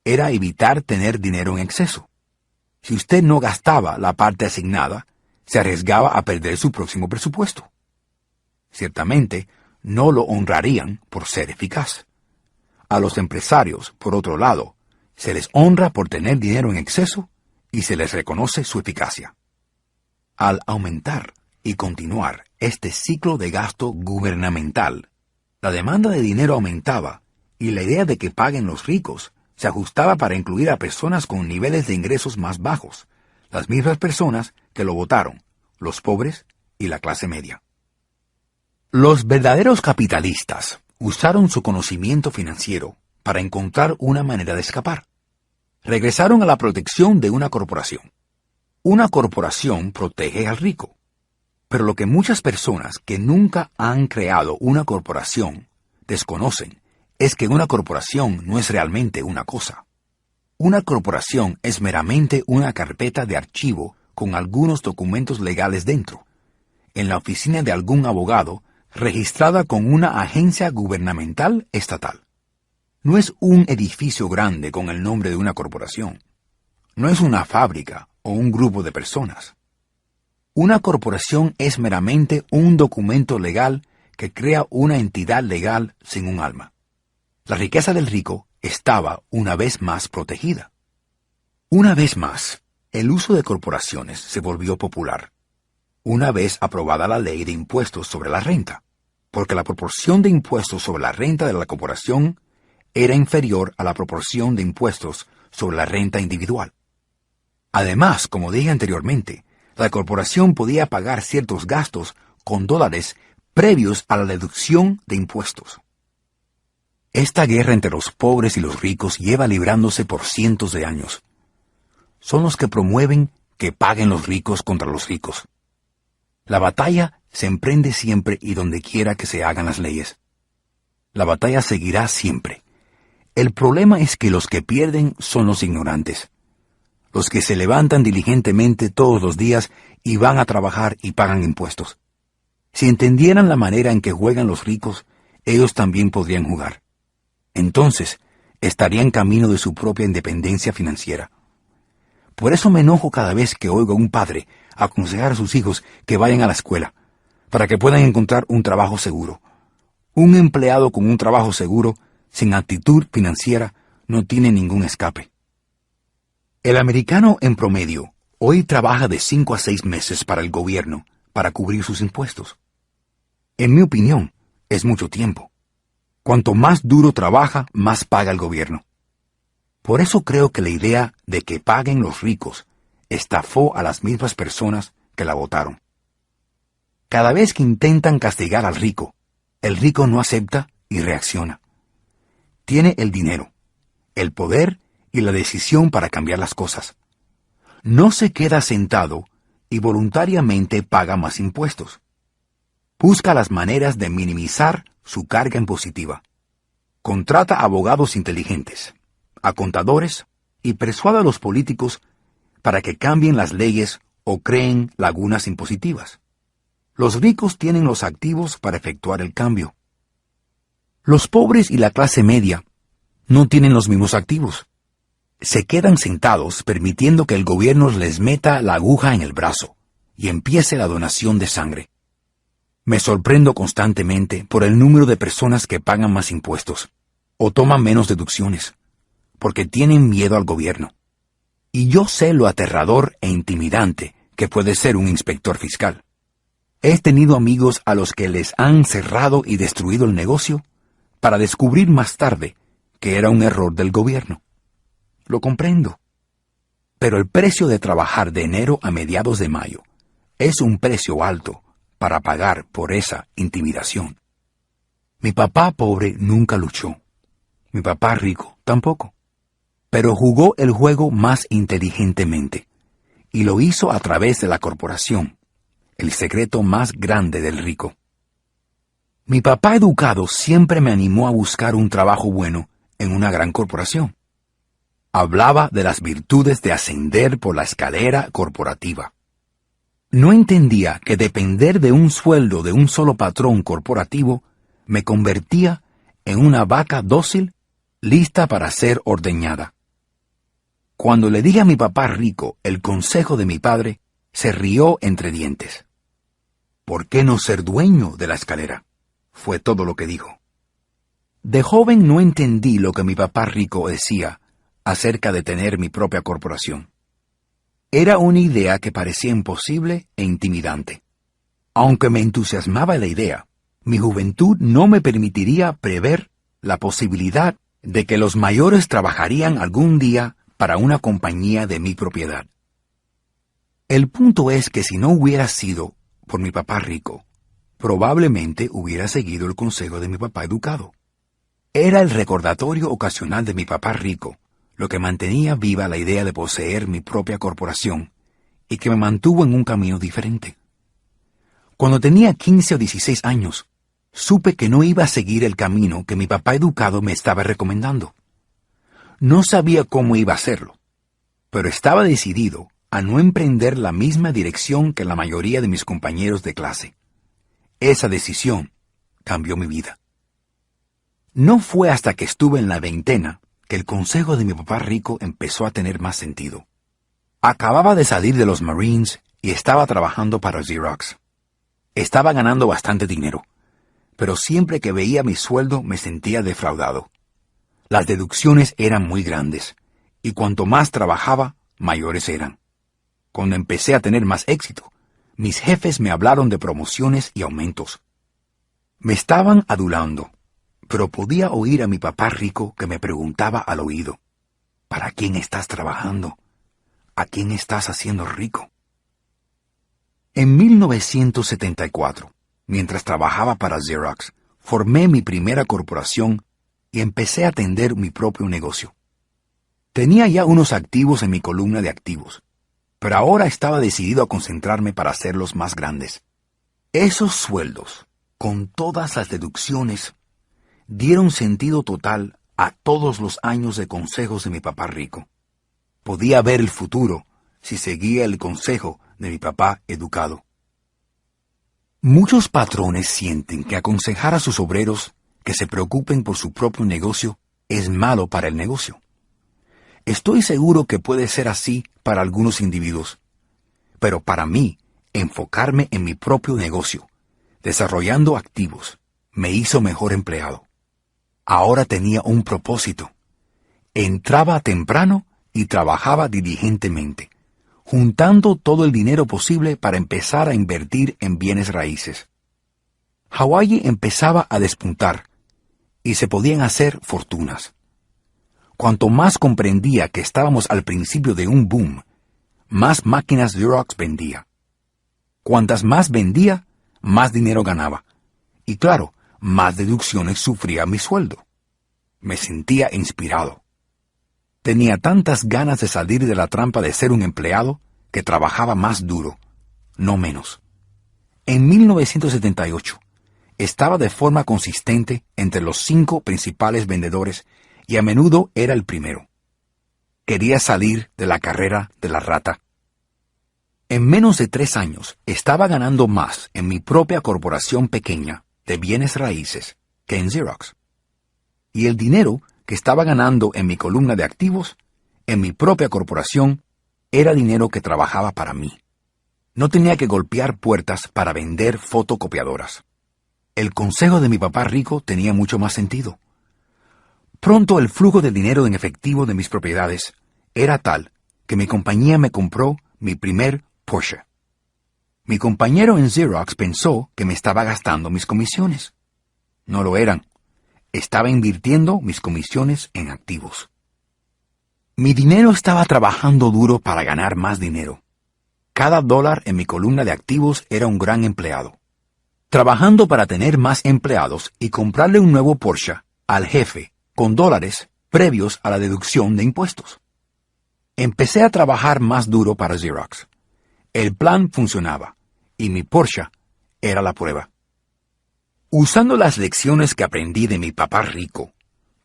era evitar tener dinero en exceso. Si usted no gastaba la parte asignada, se arriesgaba a perder su próximo presupuesto. Ciertamente, no lo honrarían por ser eficaz. A los empresarios, por otro lado, se les honra por tener dinero en exceso y se les reconoce su eficacia. Al aumentar y continuar este ciclo de gasto gubernamental, la demanda de dinero aumentaba y la idea de que paguen los ricos se ajustaba para incluir a personas con niveles de ingresos más bajos, las mismas personas que lo votaron, los pobres y la clase media. Los verdaderos capitalistas usaron su conocimiento financiero para encontrar una manera de escapar. Regresaron a la protección de una corporación. Una corporación protege al rico. Pero lo que muchas personas que nunca han creado una corporación desconocen es que una corporación no es realmente una cosa. Una corporación es meramente una carpeta de archivo con algunos documentos legales dentro, en la oficina de algún abogado, registrada con una agencia gubernamental estatal. No es un edificio grande con el nombre de una corporación. No es una fábrica o un grupo de personas. Una corporación es meramente un documento legal que crea una entidad legal sin un alma. La riqueza del rico estaba una vez más protegida. Una vez más, el uso de corporaciones se volvió popular. una vez aprobada la ley de impuestos sobre la renta, porque la proporción de impuestos sobre la renta de la corporación era inferior a la proporción de impuestos sobre la renta individual. Además, como dije anteriormente, la corporación podía pagar ciertos gastos con dólares previos a la deducción de impuestos. Esta guerra entre los pobres y los ricos lleva librándose por cientos de años. Son los que promueven que paguen los ricos contra los ricos. La batalla se emprende siempre y donde quiera que se hagan las leyes. La batalla seguirá siempre. El problema es que los que pierden son los ignorantes, los que se levantan diligentemente todos los días y van a trabajar y pagan impuestos. Si entendieran la manera en que juegan los ricos, ellos también podrían jugar. Entonces, estarían camino de su propia independencia financiera. Por eso me enojo cada vez que oigo a un padre aconsejar a sus hijos que vayan a la escuela, para que puedan encontrar un trabajo seguro. Un empleado con un trabajo seguro, sin actitud financiera, no tiene ningún escape. El americano en promedio hoy trabaja de 5 a 6 meses para el gobierno para cubrir sus impuestos. En mi opinión, es mucho tiempo. Cuanto más duro trabaja, más paga el gobierno. Por eso creo que la idea de que paguen los ricos estafó a las mismas personas que la votaron. Cada vez que intentan castigar al rico, el rico no acepta y reacciona. Tiene el dinero, el poder y la decisión para cambiar las cosas. No se queda sentado y voluntariamente paga más impuestos. Busca las maneras de minimizar su carga impositiva. Contrata abogados inteligentes, a contadores y persuade a los políticos para que cambien las leyes o creen lagunas impositivas. Los ricos tienen los activos para efectuar el cambio. Los pobres y la clase media no tienen los mismos activos. Se quedan sentados permitiendo que el gobierno les meta la aguja en el brazo y empiece la donación de sangre. Me sorprendo constantemente por el número de personas que pagan más impuestos o toman menos deducciones, porque tienen miedo al gobierno. Y yo sé lo aterrador e intimidante que puede ser un inspector fiscal. He tenido amigos a los que les han cerrado y destruido el negocio para descubrir más tarde que era un error del gobierno. Lo comprendo. Pero el precio de trabajar de enero a mediados de mayo es un precio alto para pagar por esa intimidación. Mi papá pobre nunca luchó. Mi papá rico tampoco. Pero jugó el juego más inteligentemente, y lo hizo a través de la corporación, el secreto más grande del rico. Mi papá educado siempre me animó a buscar un trabajo bueno en una gran corporación. Hablaba de las virtudes de ascender por la escalera corporativa. No entendía que depender de un sueldo de un solo patrón corporativo me convertía en una vaca dócil lista para ser ordeñada. Cuando le dije a mi papá rico el consejo de mi padre, se rió entre dientes. ¿Por qué no ser dueño de la escalera? Fue todo lo que dijo. De joven no entendí lo que mi papá rico decía acerca de tener mi propia corporación. Era una idea que parecía imposible e intimidante. Aunque me entusiasmaba la idea, mi juventud no me permitiría prever la posibilidad de que los mayores trabajarían algún día para una compañía de mi propiedad. El punto es que si no hubiera sido por mi papá rico, probablemente hubiera seguido el consejo de mi papá educado. Era el recordatorio ocasional de mi papá rico lo que mantenía viva la idea de poseer mi propia corporación y que me mantuvo en un camino diferente. Cuando tenía 15 o 16 años, supe que no iba a seguir el camino que mi papá educado me estaba recomendando. No sabía cómo iba a hacerlo, pero estaba decidido a no emprender la misma dirección que la mayoría de mis compañeros de clase. Esa decisión cambió mi vida. No fue hasta que estuve en la veintena que el consejo de mi papá rico empezó a tener más sentido. Acababa de salir de los Marines y estaba trabajando para Xerox. Estaba ganando bastante dinero, pero siempre que veía mi sueldo me sentía defraudado. Las deducciones eran muy grandes, y cuanto más trabajaba, mayores eran. Cuando empecé a tener más éxito, Mis jefes me hablaron de promociones y aumentos. Me estaban adulando, pero podía oír a mi papá rico que me preguntaba al oído, ¿para quién estás trabajando? ¿A quién estás haciendo rico? En 1974, mientras trabajaba para Xerox, formé mi primera corporación y empecé a atender mi propio negocio. Tenía ya unos activos en mi columna de activos, pero ahora estaba decidido a concentrarme para hacerlos más grandes. Esos sueldos, con todas las deducciones, dieron sentido total a todos los años de consejos de mi papá rico. Podía ver el futuro si seguía el consejo de mi papá educado. Muchos patrones sienten que aconsejar a sus obreros que se preocupen por su propio negocio es malo para el negocio. Estoy seguro que puede ser así para algunos individuos, pero para mí, enfocarme en mi propio negocio, desarrollando activos, me hizo mejor empleado. Ahora tenía un propósito. Entraba temprano y trabajaba diligentemente, juntando todo el dinero posible para empezar a invertir en bienes raíces. Hawái empezaba a despuntar y se podían hacer fortunas. Cuanto más comprendía que estábamos al principio de un boom, más máquinas Xerox vendía. Cuantas más vendía, más dinero ganaba. Y claro, más deducciones sufría mi sueldo. Me sentía inspirado. Tenía tantas ganas de salir de la trampa de ser un empleado que trabajaba más duro, no menos. En 1978, estaba de forma consistente entre los 5 principales vendedores y a menudo era el primero. Quería salir de la carrera de la rata. En menos de 3 años, estaba ganando más en mi propia corporación pequeña de bienes raíces que en Xerox. Y el dinero que estaba ganando en mi columna de activos, en mi propia corporación, era dinero que trabajaba para mí. No tenía que golpear puertas para vender fotocopiadoras. El consejo de mi papá rico tenía mucho más sentido. Pronto el flujo de dinero en efectivo de mis propiedades era tal que mi compañía me compró mi primer Porsche. Mi compañero en Xerox pensó que me estaba gastando mis comisiones. No lo eran. Estaba invirtiendo mis comisiones en activos. Mi dinero estaba trabajando duro para ganar más dinero. Cada dólar en mi columna de activos era un gran empleado. Trabajando para tener más empleados y comprarle un nuevo Porsche al jefe con dólares previos a la deducción de impuestos. Empecé a trabajar más duro para Xerox. El plan funcionaba y mi Porsche era la prueba. Usando las lecciones que aprendí de mi papá rico,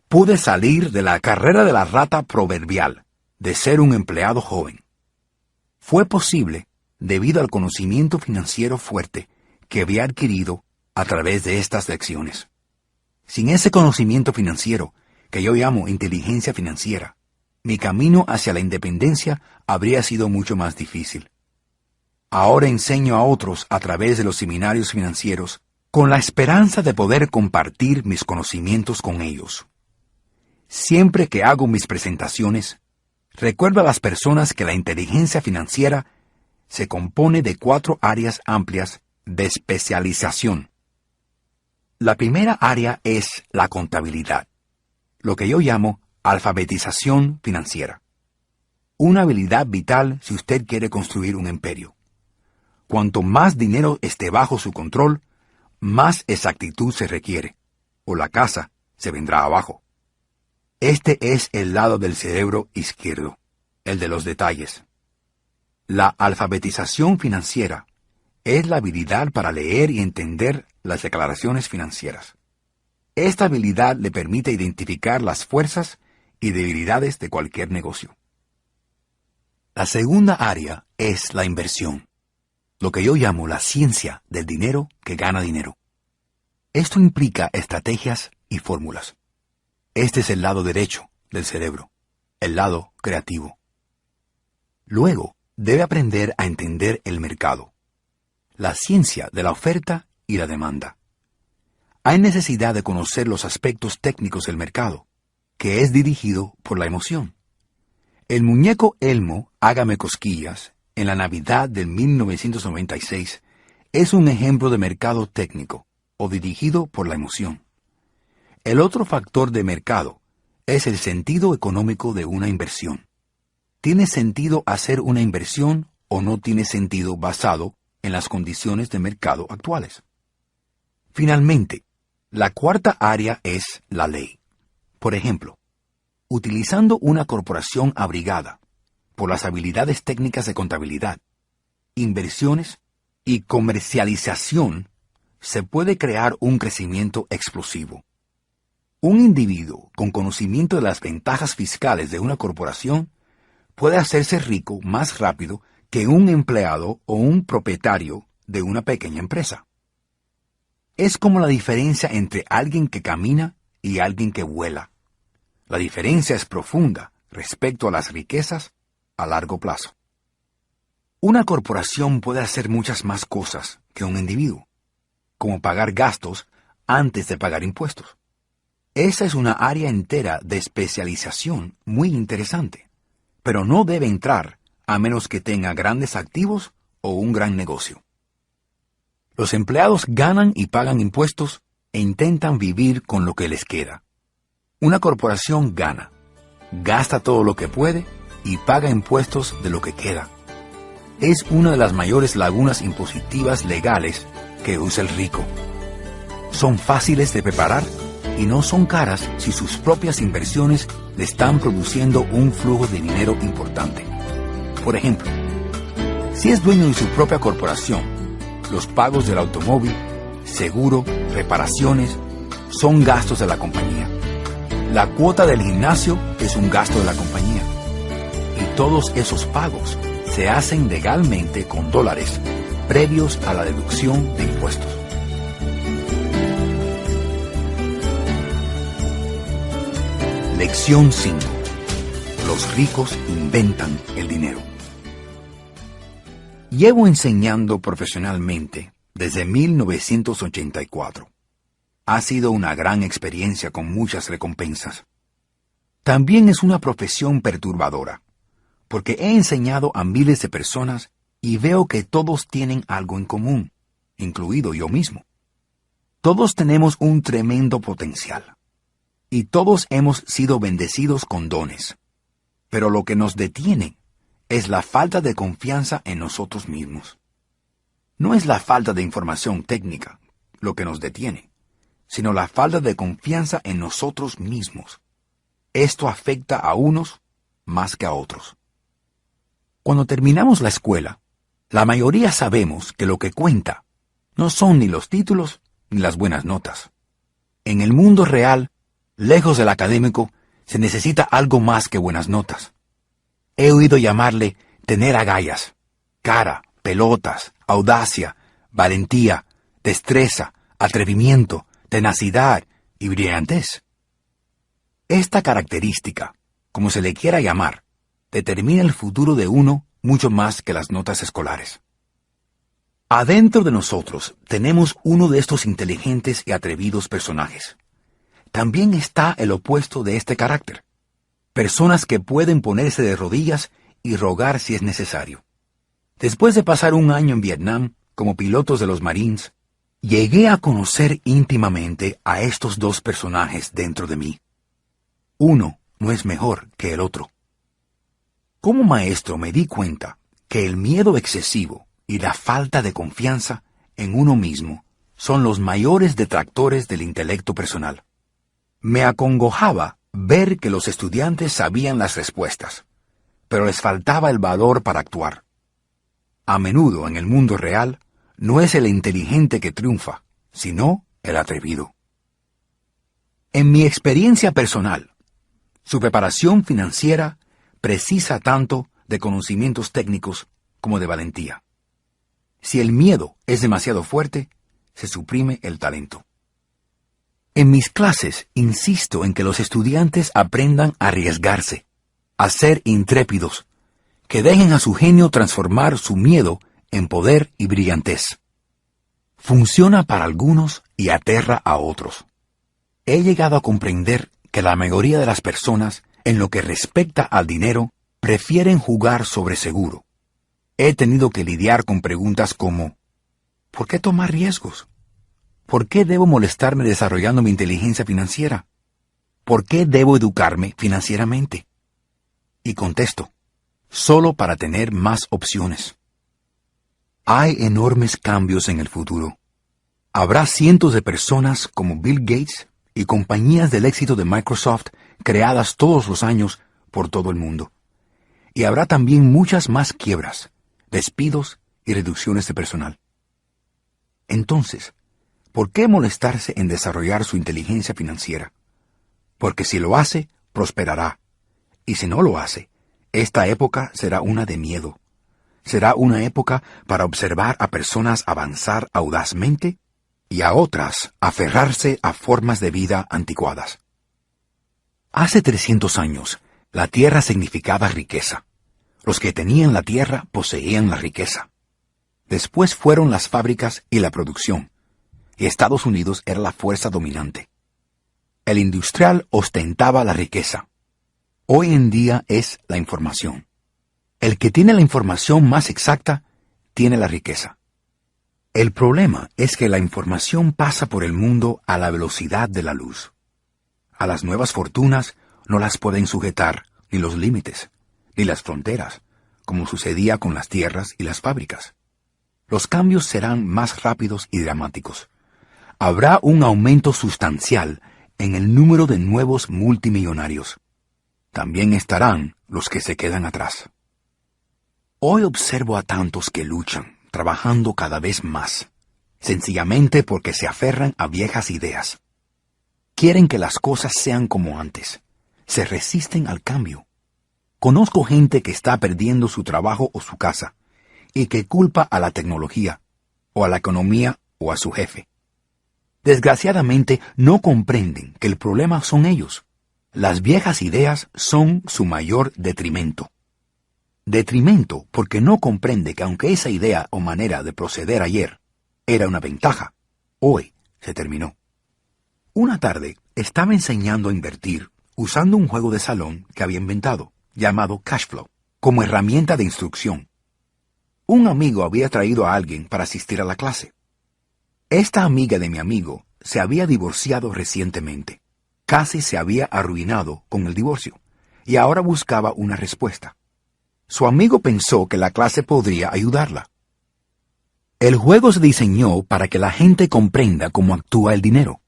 pude salir de la carrera de la rata proverbial de ser un empleado joven. Fue posible debido al conocimiento financiero fuerte que había adquirido a través de estas lecciones. Sin ese conocimiento financiero, que yo llamo inteligencia financiera, mi camino hacia la independencia habría sido mucho más difícil. Ahora enseño a otros a través de los seminarios financieros con la esperanza de poder compartir mis conocimientos con ellos. Siempre que hago mis presentaciones, recuerdo a las personas que la inteligencia financiera se compone de 4 áreas amplias de especialización. La primera área es la contabilidad, lo que yo llamo alfabetización financiera. Una habilidad vital si usted quiere construir un imperio. Cuanto más dinero esté bajo su control, más exactitud se requiere, o la casa se vendrá abajo. Este es el lado del cerebro izquierdo, el de los detalles. La alfabetización financiera es la habilidad para leer y entender las declaraciones financieras. Esta habilidad le permite identificar las fuerzas y debilidades de cualquier negocio. La segunda área es la inversión, lo que yo llamo la ciencia del dinero que gana dinero. Esto implica estrategias y fórmulas. Este es el lado derecho del cerebro, el lado creativo. Luego, debe aprender a entender el mercado, la ciencia de la oferta y la demanda. Hay necesidad de conocer los aspectos técnicos del mercado, que es dirigido por la emoción. El muñeco Elmo, hágame cosquillas, en la Navidad de 1996 es un ejemplo de mercado técnico o dirigido por la emoción. El otro factor de mercado es el sentido económico de una inversión. ¿Tiene sentido hacer una inversión o no tiene sentido basado en las condiciones de mercado actuales? Finalmente, la cuarta área es la ley. Por ejemplo, utilizando una corporación abrigada por las habilidades técnicas de contabilidad, inversiones y comercialización, se puede crear un crecimiento explosivo. Un individuo con conocimiento de las ventajas fiscales de una corporación puede hacerse rico más rápido que un empleado o un propietario de una pequeña empresa. Es como la diferencia entre alguien que camina y alguien que vuela. La diferencia es profunda respecto a las riquezas a largo plazo. Una corporación puede hacer muchas más cosas que un individuo, como pagar gastos antes de pagar impuestos. Esa es una área entera de especialización muy interesante, pero no debe entrar a menos que tenga grandes activos o un gran negocio. Los empleados ganan y pagan impuestos e intentan vivir con lo que les queda. Una corporación gana, gasta todo lo que puede y paga impuestos de lo que queda. Es una de las mayores lagunas impositivas legales que usa el rico. Son fáciles de preparar y no son caras si sus propias inversiones le están produciendo un flujo de dinero importante. Por ejemplo, si es dueño de su propia corporación, los pagos del automóvil, seguro, reparaciones, son gastos de la compañía. La cuota del gimnasio es un gasto de la compañía. Y todos esos pagos se hacen legalmente con dólares, previos a la deducción de impuestos. Lección 5. Los ricos inventan el dinero. Llevo enseñando profesionalmente desde 1984. Ha sido una gran experiencia con muchas recompensas. También es una profesión perturbadora, porque he enseñado a miles de personas y veo que todos tienen algo en común, incluido yo mismo. Todos tenemos un tremendo potencial. Y todos hemos sido bendecidos con dones. Pero lo que nos detiene es la falta de confianza en nosotros mismos. No es la falta de información técnica lo que nos detiene, sino la falta de confianza en nosotros mismos. Esto afecta a unos más que a otros. Cuando terminamos la escuela, la mayoría sabemos que lo que cuenta no son ni los títulos ni las buenas notas. En el mundo real, lejos del académico, se necesita algo más que buenas notas. He oído llamarle tener agallas, cara, pelotas, audacia, valentía, destreza, atrevimiento, tenacidad y brillantez. Esta característica, como se le quiera llamar, determina el futuro de uno mucho más que las notas escolares. Adentro de nosotros tenemos uno de estos inteligentes y atrevidos personajes. También está el opuesto de este carácter. Personas que pueden ponerse de rodillas y rogar si es necesario. Después de pasar un año en Vietnam como pilotos de los Marines, llegué a conocer íntimamente a estos dos personajes dentro de mí. Uno no es mejor que el otro. Como maestro me di cuenta que el miedo excesivo y la falta de confianza en uno mismo son los mayores detractores del intelecto personal. Me acongojaba ver que los estudiantes sabían las respuestas, pero les faltaba el valor para actuar. A menudo en el mundo real, no es el inteligente que triunfa, sino el atrevido. En mi experiencia personal, su preparación financiera precisa tanto de conocimientos técnicos como de valentía. Si el miedo es demasiado fuerte, se suprime el talento. En mis clases insisto en que los estudiantes aprendan a arriesgarse, a ser intrépidos, que dejen a su genio transformar su miedo en poder y brillantez. Funciona para algunos y aterra a otros. He llegado a comprender que la mayoría de las personas, en lo que respecta al dinero, prefieren jugar sobre seguro. he tenido que lidiar con preguntas como ¿por qué tomar riesgos? ¿Por qué debo molestarme desarrollando mi inteligencia financiera? ¿Por qué debo educarme financieramente? Y contesto, solo para tener más opciones. Hay enormes cambios en el futuro. Habrá cientos de personas como Bill Gates y compañías del éxito de Microsoft creadas todos los años por todo el mundo. Y habrá también muchas más quiebras, despidos y reducciones de personal. Entonces, ¿por qué molestarse en desarrollar su inteligencia financiera? Porque si lo hace, prosperará. Y si no lo hace, esta época será una de miedo. Será una época para observar a personas avanzar audazmente y a otras aferrarse a formas de vida anticuadas. Hace 300 años, la tierra significaba riqueza. Los que tenían la tierra poseían la riqueza. Después fueron las fábricas y la producción, y Estados Unidos era la fuerza dominante. El industrial ostentaba la riqueza. Hoy en día es la información. El que tiene la información más exacta, tiene la riqueza. El problema es que la información pasa por el mundo a la velocidad de la luz. A las nuevas fortunas no las pueden sujetar ni los límites, ni las fronteras, como sucedía con las tierras y las fábricas. Los cambios serán más rápidos y dramáticos. Habrá un aumento sustancial en el número de nuevos multimillonarios. También estarán los que se quedan atrás. Hoy observo a tantos que luchan, trabajando cada vez más, sencillamente porque se aferran a viejas ideas. Quieren que las cosas sean como antes. Se resisten al cambio. Conozco gente que está perdiendo su trabajo o su casa, y que culpa a la tecnología, o a la economía, o a su jefe. Desgraciadamente no comprenden que el problema son ellos. Las viejas ideas son su mayor detrimento. Detrimento porque no comprende que aunque esa idea o manera de proceder ayer era una ventaja, hoy se terminó. Una tarde estaba enseñando a invertir usando un juego de salón que había inventado, llamado Cashflow, como herramienta de instrucción. Un amigo había traído a alguien para asistir a la clase. Esta amiga de mi amigo se había divorciado recientemente. Casi se había arruinado con el divorcio, y ahora buscaba una respuesta. Su amigo pensó que la clase podría ayudarla. El juego se diseñó para que la gente comprenda cómo actúa el dinero.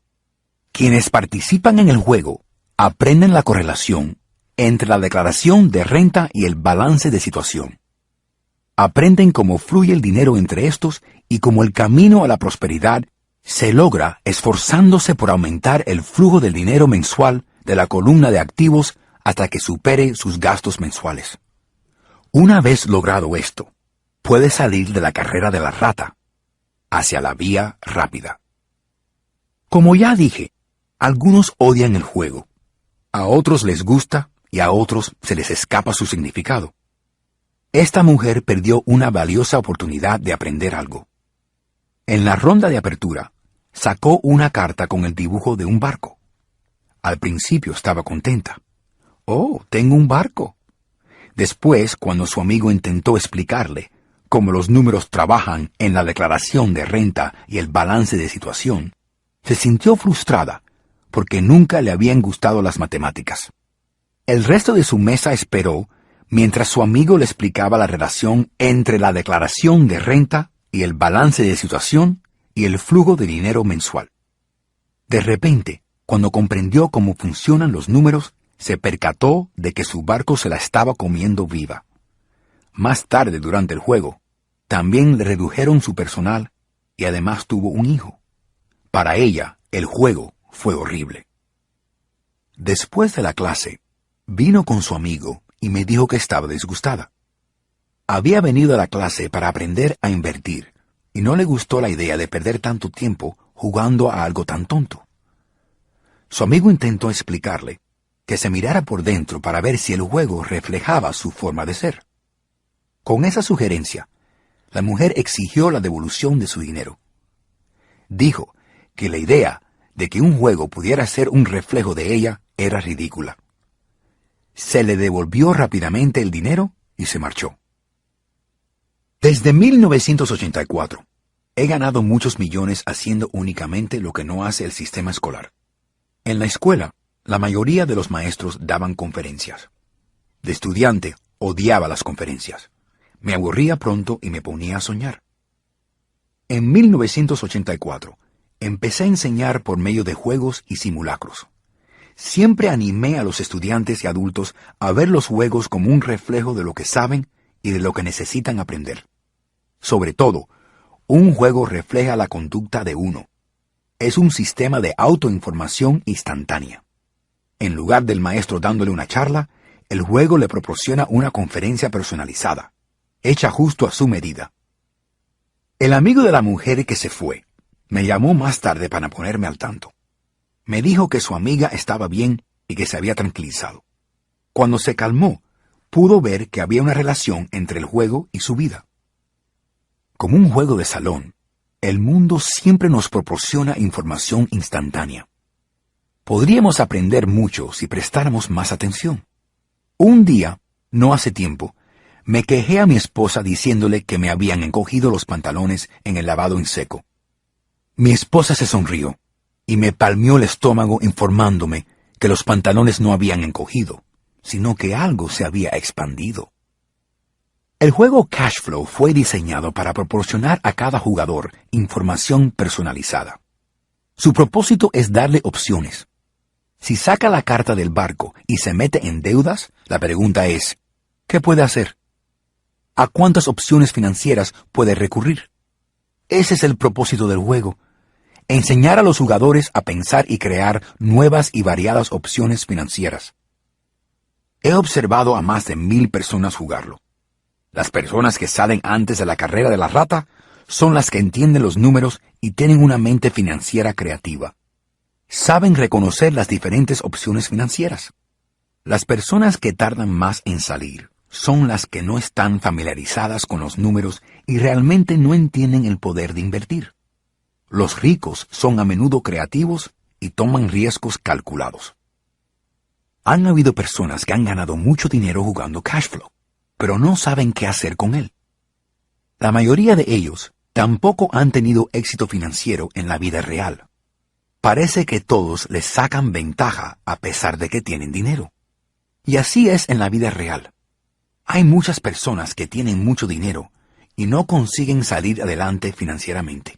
Quienes participan en el juego aprenden la correlación entre la declaración de renta y el balance de situación. Aprenden cómo fluye el dinero entre estos y cómo el camino a la prosperidad se logra esforzándose por aumentar el flujo del dinero mensual de la columna de activos hasta que supere sus gastos mensuales. Una vez logrado esto, puede salir de la carrera de la rata hacia la vía rápida. Como ya dije, algunos odian el juego, a otros les gusta y a otros se les escapa su significado. Esta mujer perdió una valiosa oportunidad de aprender algo. En la ronda de apertura, sacó una carta con el dibujo de un barco. Al principio estaba contenta. «Oh, tengo un barco». Después, cuando su amigo intentó explicarle cómo los números trabajan en la declaración de renta y el balance de situación, se sintió frustrada porque nunca le habían gustado las matemáticas. El resto de su mesa esperó mientras su amigo le explicaba la relación entre la declaración de renta y el balance de situación y el flujo de dinero mensual. De repente, cuando comprendió cómo funcionan los números, se percató de que su barco se la estaba comiendo viva. Más tarde durante el juego, también le redujeron su personal y además tuvo un hijo. Para ella, el juego fue horrible. Después de la clase, vino con su amigo y me dijo que estaba disgustada. Había venido a la clase para aprender a invertir y no le gustó la idea de perder tanto tiempo jugando a algo tan tonto. Su amigo intentó explicarle que se mirara por dentro para ver si el juego reflejaba su forma de ser. Con esa sugerencia, la mujer exigió la devolución de su dinero. Dijo que la idea de que un juego pudiera ser un reflejo de ella era ridícula. Se le devolvió rápidamente el dinero y se marchó. Desde 1984, he ganado muchos millones haciendo únicamente lo que no hace el sistema escolar. En la escuela, la mayoría de los maestros daban conferencias. De estudiante, odiaba las conferencias. Me aburría pronto y me ponía a soñar. En 1984, empecé a enseñar por medio de juegos y simulacros. Siempre animé a los estudiantes y adultos a ver los juegos como un reflejo de lo que saben y de lo que necesitan aprender. Sobre todo, un juego refleja la conducta de uno. Es un sistema de autoinformación instantánea. En lugar del maestro dándole una charla, el juego le proporciona una conferencia personalizada, hecha justo a su medida. El amigo de la mujer que se fue me llamó más tarde para ponerme al tanto. Me dijo que su amiga estaba bien y que se había tranquilizado. Cuando se calmó, pudo ver que había una relación entre el juego y su vida. Como un juego de salón, el mundo siempre nos proporciona información instantánea. Podríamos aprender mucho si prestáramos más atención. Un día, no hace tiempo, me quejé a mi esposa diciéndole que me habían encogido los pantalones en el lavado en seco. Mi esposa se sonrió y me palmeó el estómago informándome que los pantalones no habían encogido, sino que algo se había expandido. El juego Cashflow fue diseñado para proporcionar a cada jugador información personalizada. Su propósito es darle opciones. Si saca la carta del barco y se mete en deudas, la pregunta es, ¿qué puede hacer? ¿A cuántas opciones financieras puede recurrir? Ese es el propósito del juego. Enseñar a los jugadores a pensar y crear nuevas y variadas opciones financieras. He observado a más de 1,000 personas jugarlo. Las personas que salen antes de la carrera de la rata son las que entienden los números y tienen una mente financiera creativa. Saben reconocer las diferentes opciones financieras. Las personas que tardan más en salir son las que no están familiarizadas con los números y realmente no entienden el poder de invertir. Los ricos son a menudo creativos y toman riesgos calculados. Han habido personas que han ganado mucho dinero jugando Cashflow, pero no saben qué hacer con él. La mayoría de ellos tampoco han tenido éxito financiero en la vida real. Parece que todos les sacan ventaja a pesar de que tienen dinero. Y así es en la vida real. Hay muchas personas que tienen mucho dinero y no consiguen salir adelante financieramente.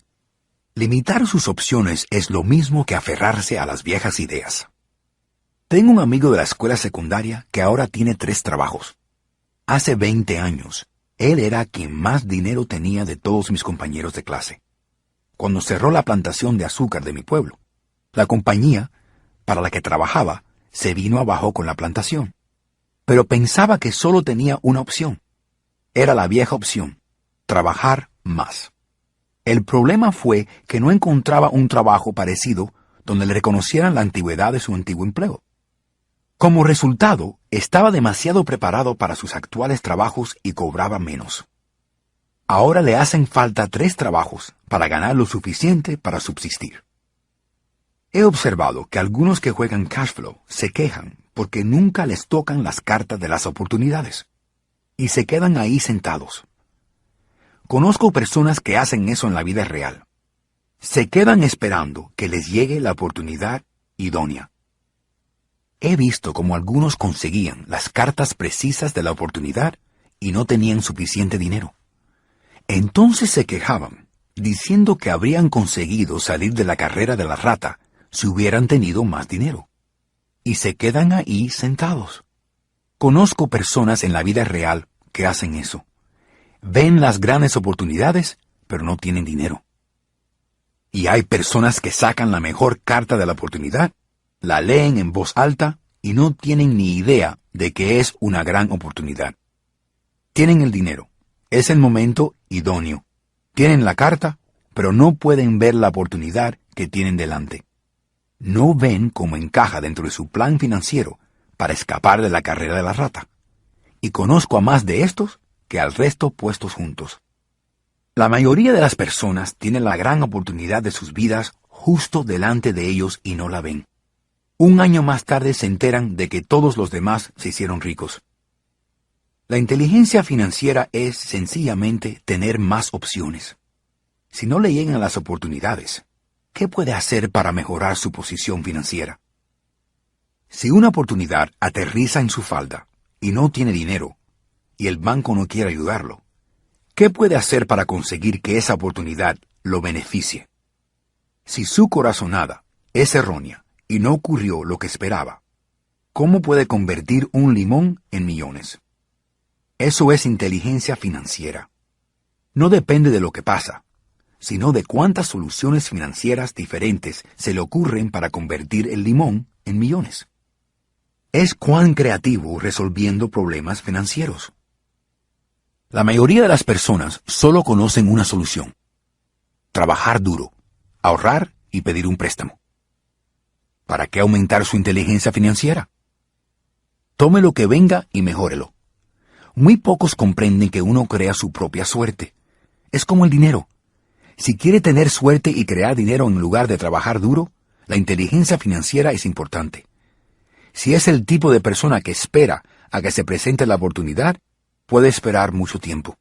Limitar sus opciones es lo mismo que aferrarse a las viejas ideas. Tengo un amigo de la escuela secundaria que ahora tiene 3 trabajos. Hace 20 años, él era quien más dinero tenía de todos mis compañeros de clase. Cuando cerró la plantación de azúcar de mi pueblo, la compañía para la que trabajaba se vino abajo con la plantación. Pero pensaba que solo tenía una opción. Era la vieja opción, trabajar más. El problema fue que no encontraba un trabajo parecido donde le reconocieran la antigüedad de su antiguo empleo. Como resultado, estaba demasiado preparado para sus actuales trabajos y cobraba menos. Ahora le hacen falta 3 trabajos para ganar lo suficiente para subsistir. He observado que algunos que juegan Cashflow se quejan porque nunca les tocan las cartas de las oportunidades y se quedan ahí sentados. Conozco personas que hacen eso en la vida real. Se quedan esperando que les llegue la oportunidad idónea. He visto cómo algunos conseguían las cartas precisas de la oportunidad y no tenían suficiente dinero. Entonces se quejaban, diciendo que habrían conseguido salir de la carrera de la rata si hubieran tenido más dinero. Y se quedan ahí sentados. Conozco personas en la vida real que hacen eso. Ven las grandes oportunidades, pero no tienen dinero. Y hay personas que sacan la mejor carta de la oportunidad, la leen en voz alta y no tienen ni idea de que es una gran oportunidad. Tienen el dinero, es el momento idóneo. Tienen la carta, pero no pueden ver la oportunidad que tienen delante. No ven cómo encaja dentro de su plan financiero para escapar de la carrera de la rata. Y conozco a más de estos que al resto puestos juntos. La mayoría de las personas tienen la gran oportunidad de sus vidas justo delante de ellos y no la ven. Un año más tarde se enteran de que todos los demás se hicieron ricos. La inteligencia financiera es sencillamente tener más opciones. Si no le llegan las oportunidades, ¿qué puede hacer para mejorar su posición financiera? Si una oportunidad aterriza en su falda y no tiene dinero, y el banco no quiere ayudarlo, ¿qué puede hacer para conseguir que esa oportunidad lo beneficie? Si su corazonada es errónea y no ocurrió lo que esperaba, ¿cómo puede convertir un limón en millones? Eso es inteligencia financiera. No depende de lo que pasa, sino de cuántas soluciones financieras diferentes se le ocurren para convertir el limón en millones. Es cuán creativo resolviendo problemas financieros. La mayoría de las personas solo conocen una solución: trabajar duro, ahorrar y pedir un préstamo. ¿Para qué aumentar su inteligencia financiera? Tome lo que venga y mejórelo. Muy pocos comprenden que uno crea su propia suerte. Es como el dinero. Si quiere tener suerte y crear dinero en lugar de trabajar duro, la inteligencia financiera es importante. Si es el tipo de persona que espera a que se presente la oportunidad, puede esperar mucho tiempo.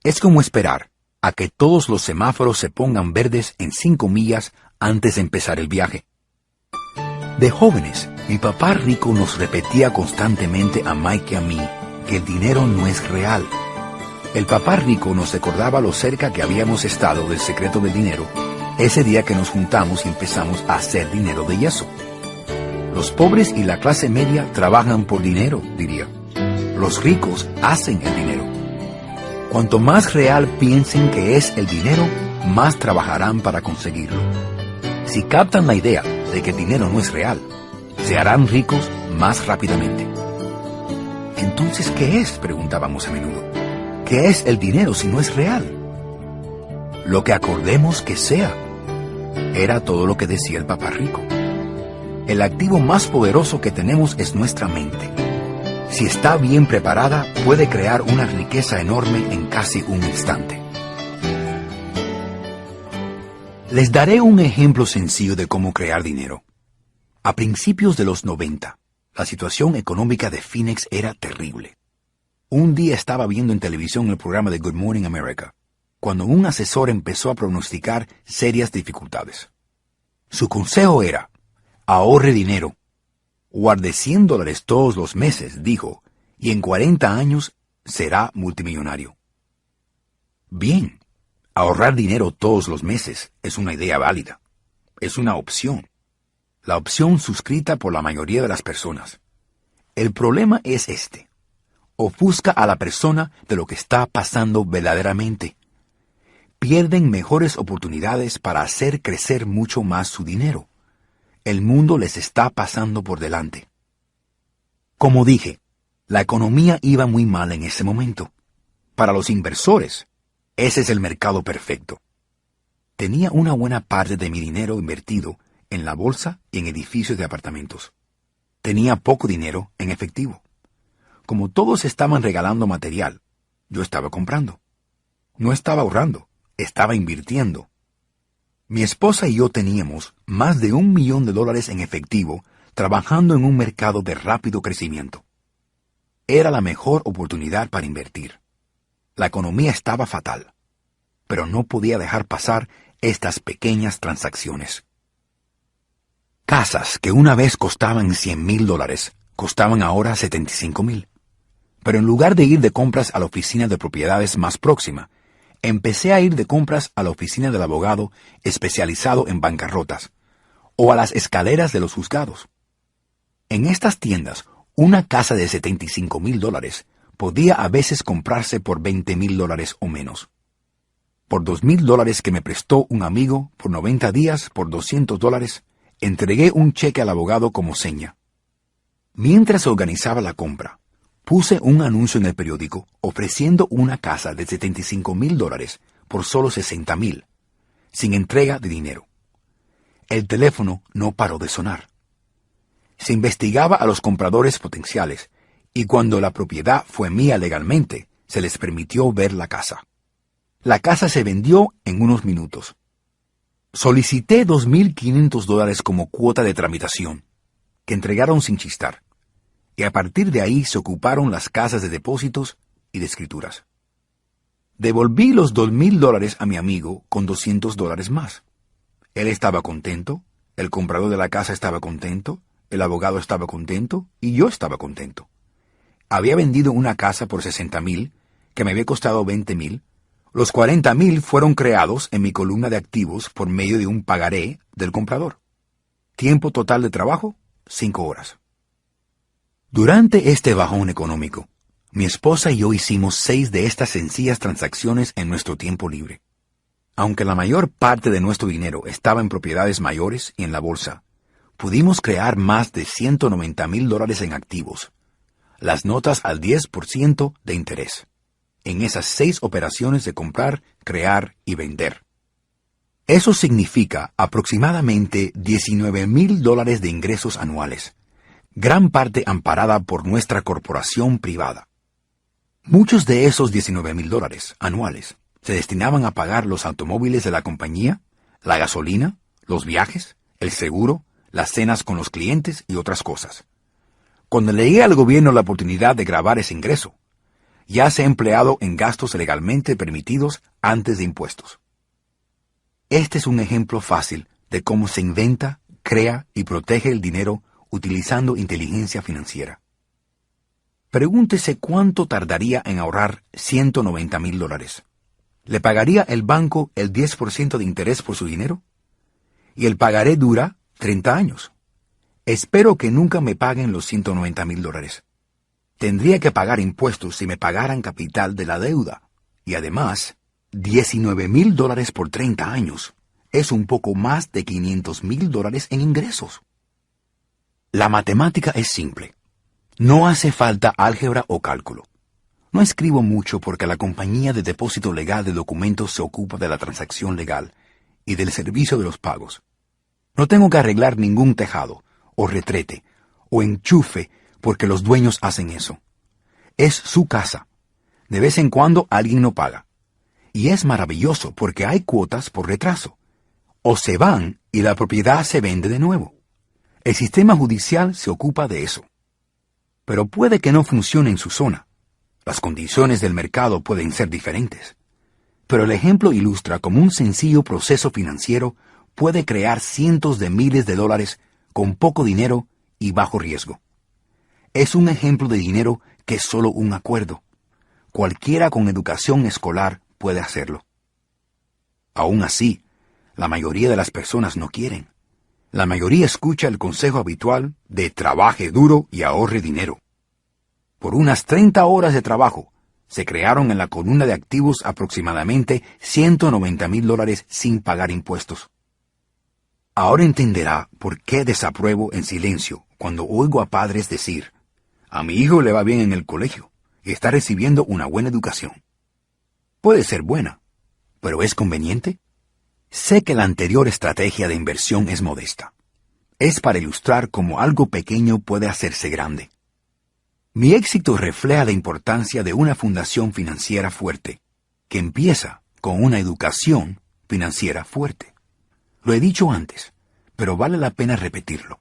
Es como esperar a que todos los semáforos se pongan verdes en 5 millas antes de empezar el viaje. De jóvenes, mi papá rico nos repetía constantemente a Mike y a mí que el dinero no es real. El papá rico nos recordaba lo cerca que habíamos estado del secreto del dinero ese día que nos juntamos y empezamos a hacer dinero de yeso. Los pobres y la clase media trabajan por dinero, diría. Los ricos hacen el dinero. Cuanto más real piensen que es el dinero, más trabajarán para conseguirlo. Si captan la idea de que el dinero no es real, se harán ricos más rápidamente. Entonces, ¿qué es?, preguntábamos a menudo. ¿Qué es el dinero si no es real? Lo que acordemos que sea. Era todo lo que decía el papá rico. El activo más poderoso que tenemos es nuestra mente. Si está bien preparada, puede crear una riqueza enorme en casi un instante. Les daré un ejemplo sencillo de cómo crear dinero. A principios de los 90, la situación económica de Phoenix era terrible. Un día estaba viendo en televisión el programa de Good Morning America, cuando un asesor empezó a pronosticar serias dificultades. Su consejo era: ahorre dinero. Guarde $100 todos los meses, dijo, y en 40 años será multimillonario. Bien, ahorrar dinero todos los meses es una idea válida. Es una opción. La opción suscrita por la mayoría de las personas. El problema es este: ofusca a la persona de lo que está pasando verdaderamente. Pierden mejores oportunidades para hacer crecer mucho más su dinero. El mundo les está pasando por delante. Como dije, la economía iba muy mal en ese momento. Para los inversores, ese es el mercado perfecto. Tenía una buena parte de mi dinero invertido en la bolsa y en edificios de apartamentos. Tenía poco dinero en efectivo. Como todos estaban regalando material, yo estaba comprando. No estaba ahorrando, estaba invirtiendo. Mi esposa y yo teníamos más de $1 millón en efectivo trabajando en un mercado de rápido crecimiento. Era la mejor oportunidad para invertir. La economía estaba fatal, pero no podía dejar pasar estas pequeñas transacciones. Casas que una vez costaban $100,000 costaban ahora $75,000. Pero en lugar de ir de compras a la oficina de propiedades más próxima, empecé a ir de compras a la oficina del abogado especializado en bancarrotas, o a las escaleras de los juzgados. En estas tiendas, una casa de $75,000 podía a veces comprarse por $20,000 o menos. Por $2,000 que me prestó un amigo por 90 días por $200, entregué un cheque al abogado como seña. Mientras organizaba la compra, puse un anuncio en el periódico ofreciendo una casa de $75,000 por solo $60,000, sin entrega de dinero. El teléfono no paró de sonar. Se investigaba a los compradores potenciales, y cuando la propiedad fue mía legalmente, se les permitió ver la casa. La casa se vendió en unos minutos. Solicité $2,500 como cuota de tramitación, que entregaron sin chistar. y a partir de ahí se ocuparon las casas de depósitos y de escrituras. Devolví los $2,000 a mi amigo con $200 más. Él estaba contento, el comprador de la casa estaba contento, el abogado estaba contento y yo estaba contento. Había vendido una casa por $60,000, que me había costado $20,000. Los $40,000 fueron creados en mi columna de activos por medio de un pagaré del comprador. Tiempo total de trabajo, 5 horas. Durante este bajón económico, mi esposa y yo hicimos 6 de estas sencillas transacciones en nuestro tiempo libre. Aunque la mayor parte de nuestro dinero estaba en propiedades mayores y en la bolsa, pudimos crear más de $190,000 en activos, las notas al 10% de interés, en esas 6 operaciones de comprar, crear y vender. Eso significa aproximadamente $19,000 de ingresos anuales, gran parte amparada por nuestra corporación privada. Muchos de esos $19,000 anuales se destinaban a pagar los automóviles de la compañía, la gasolina, los viajes, el seguro, las cenas con los clientes y otras cosas. Cuando le llegue al gobierno la oportunidad de grabar ese ingreso, ya se ha empleado en gastos legalmente permitidos antes de impuestos. Este es un ejemplo fácil de cómo se inventa, crea y protege el dinero utilizando inteligencia financiera. Pregúntese cuánto tardaría en ahorrar $190,000. ¿Le pagaría el banco el 10% de interés por su dinero? Y el pagaré dura 30 años. Espero que nunca me paguen los $190,000. Tendría que pagar impuestos si me pagaran capital de la deuda. Y además, $19,000 por 30 años es un poco más de $500,000 en ingresos. La matemática es simple. No hace falta álgebra o cálculo. No escribo mucho porque la compañía de depósito legal de documentos se ocupa de la transacción legal y del servicio de los pagos. No tengo que arreglar ningún tejado, o retrete, o enchufe porque los dueños hacen eso. Es su casa. De vez en cuando alguien no paga. Y es maravilloso porque hay cuotas por retraso. O se van y la propiedad se vende de nuevo. El sistema judicial se ocupa de eso. Pero puede que no funcione en su zona. Las condiciones del mercado pueden ser diferentes. Pero el ejemplo ilustra cómo un sencillo proceso financiero puede crear cientos de miles de dólares con poco dinero y bajo riesgo. Es un ejemplo de dinero que es solo un acuerdo. Cualquiera con educación escolar puede hacerlo. Aún así, la mayoría de las personas no quieren. La mayoría escucha el consejo habitual de trabaje duro y ahorre dinero. Por unas 30 horas de trabajo, se crearon en la columna de activos aproximadamente $190,000 sin pagar impuestos. Ahora entenderá por qué desapruebo en silencio cuando oigo a padres decir, a mi hijo le va bien en el colegio y está recibiendo una buena educación. Puede ser buena, pero ¿es conveniente? Sé que la anterior estrategia de inversión es modesta. Es para ilustrar cómo algo pequeño puede hacerse grande. Mi éxito refleja la importancia de una fundación financiera fuerte, que empieza con una educación financiera fuerte. Lo he dicho antes, pero vale la pena repetirlo.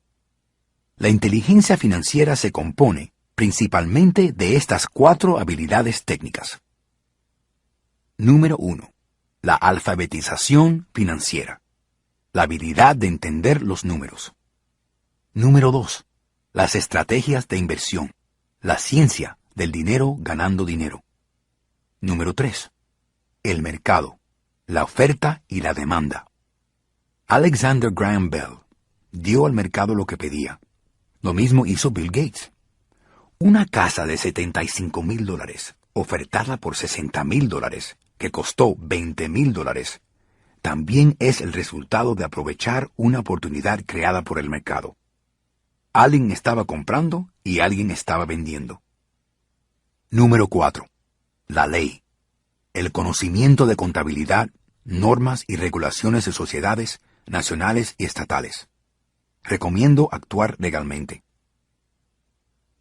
La inteligencia financiera se compone principalmente de estas 4 habilidades técnicas. Número 1. La alfabetización financiera. La habilidad de entender los números. Número 2. Las estrategias de inversión. La ciencia del dinero ganando dinero. Número 3. El mercado. La oferta y la demanda. Alexander Graham Bell dio al mercado lo que pedía. Lo mismo hizo Bill Gates. Una casa de $75,000, ofertada por $60,000, que costó $20,000, también es el resultado de aprovechar una oportunidad creada por el mercado. Alguien estaba comprando y alguien estaba vendiendo. Número 4. La ley. El conocimiento de contabilidad, normas y regulaciones de sociedades nacionales y estatales. Recomiendo actuar legalmente.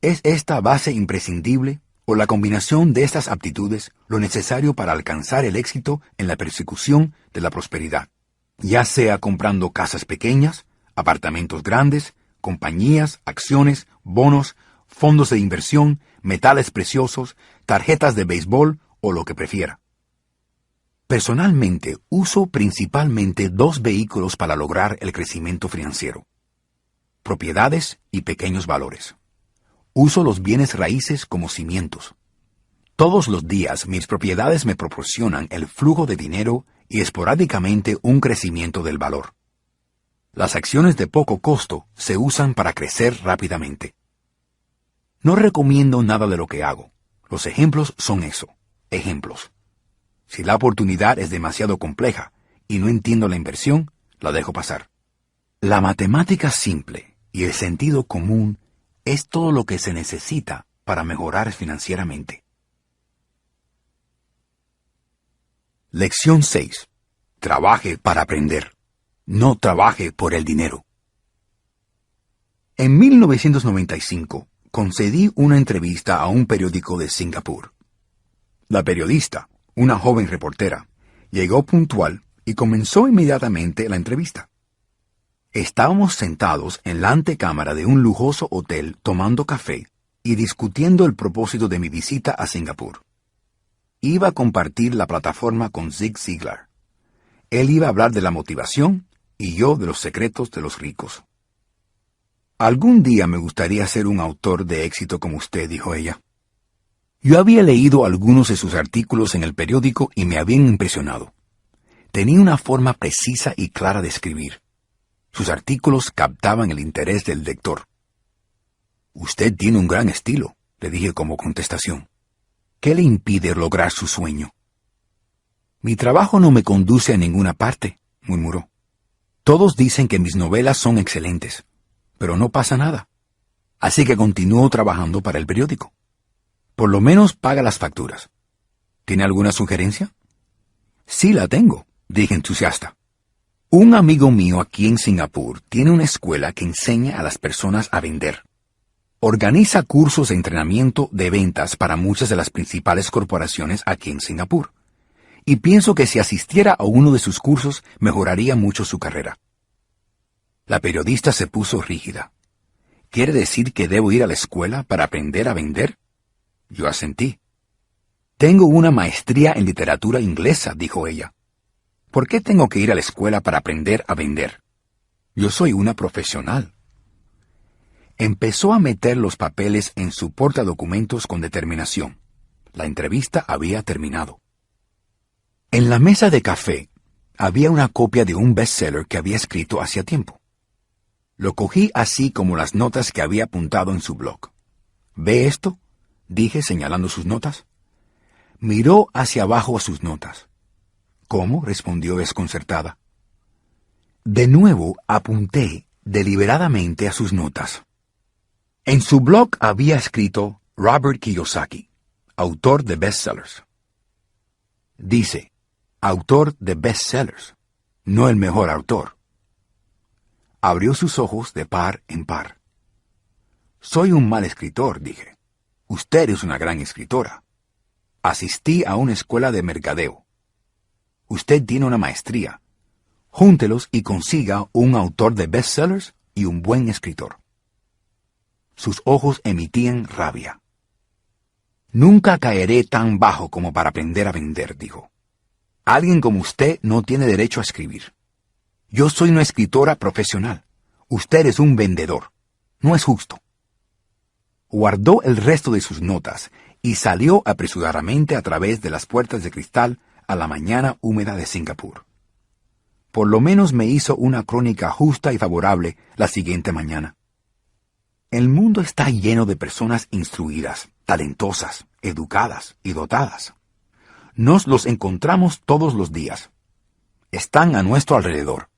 ¿Es esta base imprescindible o la combinación de estas aptitudes lo necesario para alcanzar el éxito en la persecución de la prosperidad? Ya sea comprando casas pequeñas, apartamentos grandes, compañías, acciones, bonos fondos de inversión, metales preciosos, tarjetas de béisbol o lo que prefiera. Personalmente, uso principalmente dos vehículos para lograr el crecimiento financiero: propiedades y pequeños valores. Uso los bienes raíces como cimientos. Todos los días mis propiedades me proporcionan el flujo de dinero y esporádicamente un crecimiento del valor. Las acciones de poco costo se usan para crecer rápidamente. No recomiendo nada de lo que hago. Los ejemplos son eso, ejemplos. Si la oportunidad es demasiado compleja y no entiendo la inversión, la dejo pasar. La matemática simple y el sentido común es todo lo que se necesita para mejorar financieramente. Lección 6. Trabaje para aprender. No trabaje por el dinero. En 1995, concedí una entrevista a un periódico de Singapur. La periodista, una joven reportera, llegó puntual y comenzó inmediatamente la entrevista. Estábamos sentados en la antecámara de un lujoso hotel tomando café y discutiendo el propósito de mi visita a Singapur. Iba a compartir la plataforma con Zig Ziglar. Él iba a hablar de la motivación y yo de los secretos de los ricos. Algún día me gustaría ser un autor de éxito como usted, dijo ella. Yo había leído algunos de sus artículos en el periódico y me habían impresionado. Tenía una forma precisa y clara de escribir. Sus artículos captaban el interés del lector. Usted tiene un gran estilo, le dije como contestación. ¿Qué le impide lograr su sueño? Mi trabajo no me conduce a ninguna parte, murmuró. Todos dicen que mis novelas son excelentes, pero no pasa nada. Así que continúo trabajando para el periódico. Por lo menos paga las facturas. ¿Tiene alguna sugerencia? Sí la tengo, dije entusiasta. Un amigo mío aquí en Singapur tiene una escuela que enseña a las personas a vender. Organiza cursos de entrenamiento de ventas para muchas de las principales corporaciones aquí en Singapur. Y pienso que si asistiera a uno de sus cursos mejoraría mucho su carrera. La periodista se puso rígida. ¿Quiere decir que debo ir a la escuela para aprender a vender? Yo asentí. Tengo una maestría en literatura inglesa, dijo ella. ¿Por qué tengo que ir a la escuela para aprender a vender? Yo soy una profesional. Empezó a meter los papeles en su portadocumentos con determinación. La entrevista había terminado. En la mesa de café había una copia de un bestseller que había escrito hacía tiempo. Lo cogí así como las notas que había apuntado en su blog. ¿Ve esto?, dije señalando sus notas. Miró hacia abajo a sus notas. ¿Cómo?, respondió desconcertada. De nuevo apunté deliberadamente a sus notas. En su blog había escrito Robert Kiyosaki, autor de bestsellers. Dice, autor de bestsellers, no el mejor autor. Abrió sus ojos de par en par. Soy un mal escritor, dije. Usted es una gran escritora. Asistí a una escuela de mercadeo. Usted tiene una maestría. Júntelos y consiga un autor de bestsellers y un buen escritor. Sus ojos emitían rabia. Nunca caeré tan bajo como para aprender a vender, dijo. Alguien como usted no tiene derecho a escribir. Yo soy una escritora profesional. Usted es un vendedor. No es justo. Guardó el resto de sus notas y salió apresuradamente a través de las puertas de cristal a la mañana húmeda de Singapur. Por lo menos me hizo una crónica justa y favorable la siguiente mañana. El mundo está lleno de personas instruidas, talentosas, educadas y dotadas. Nos los encontramos todos los días. Están a nuestro alrededor.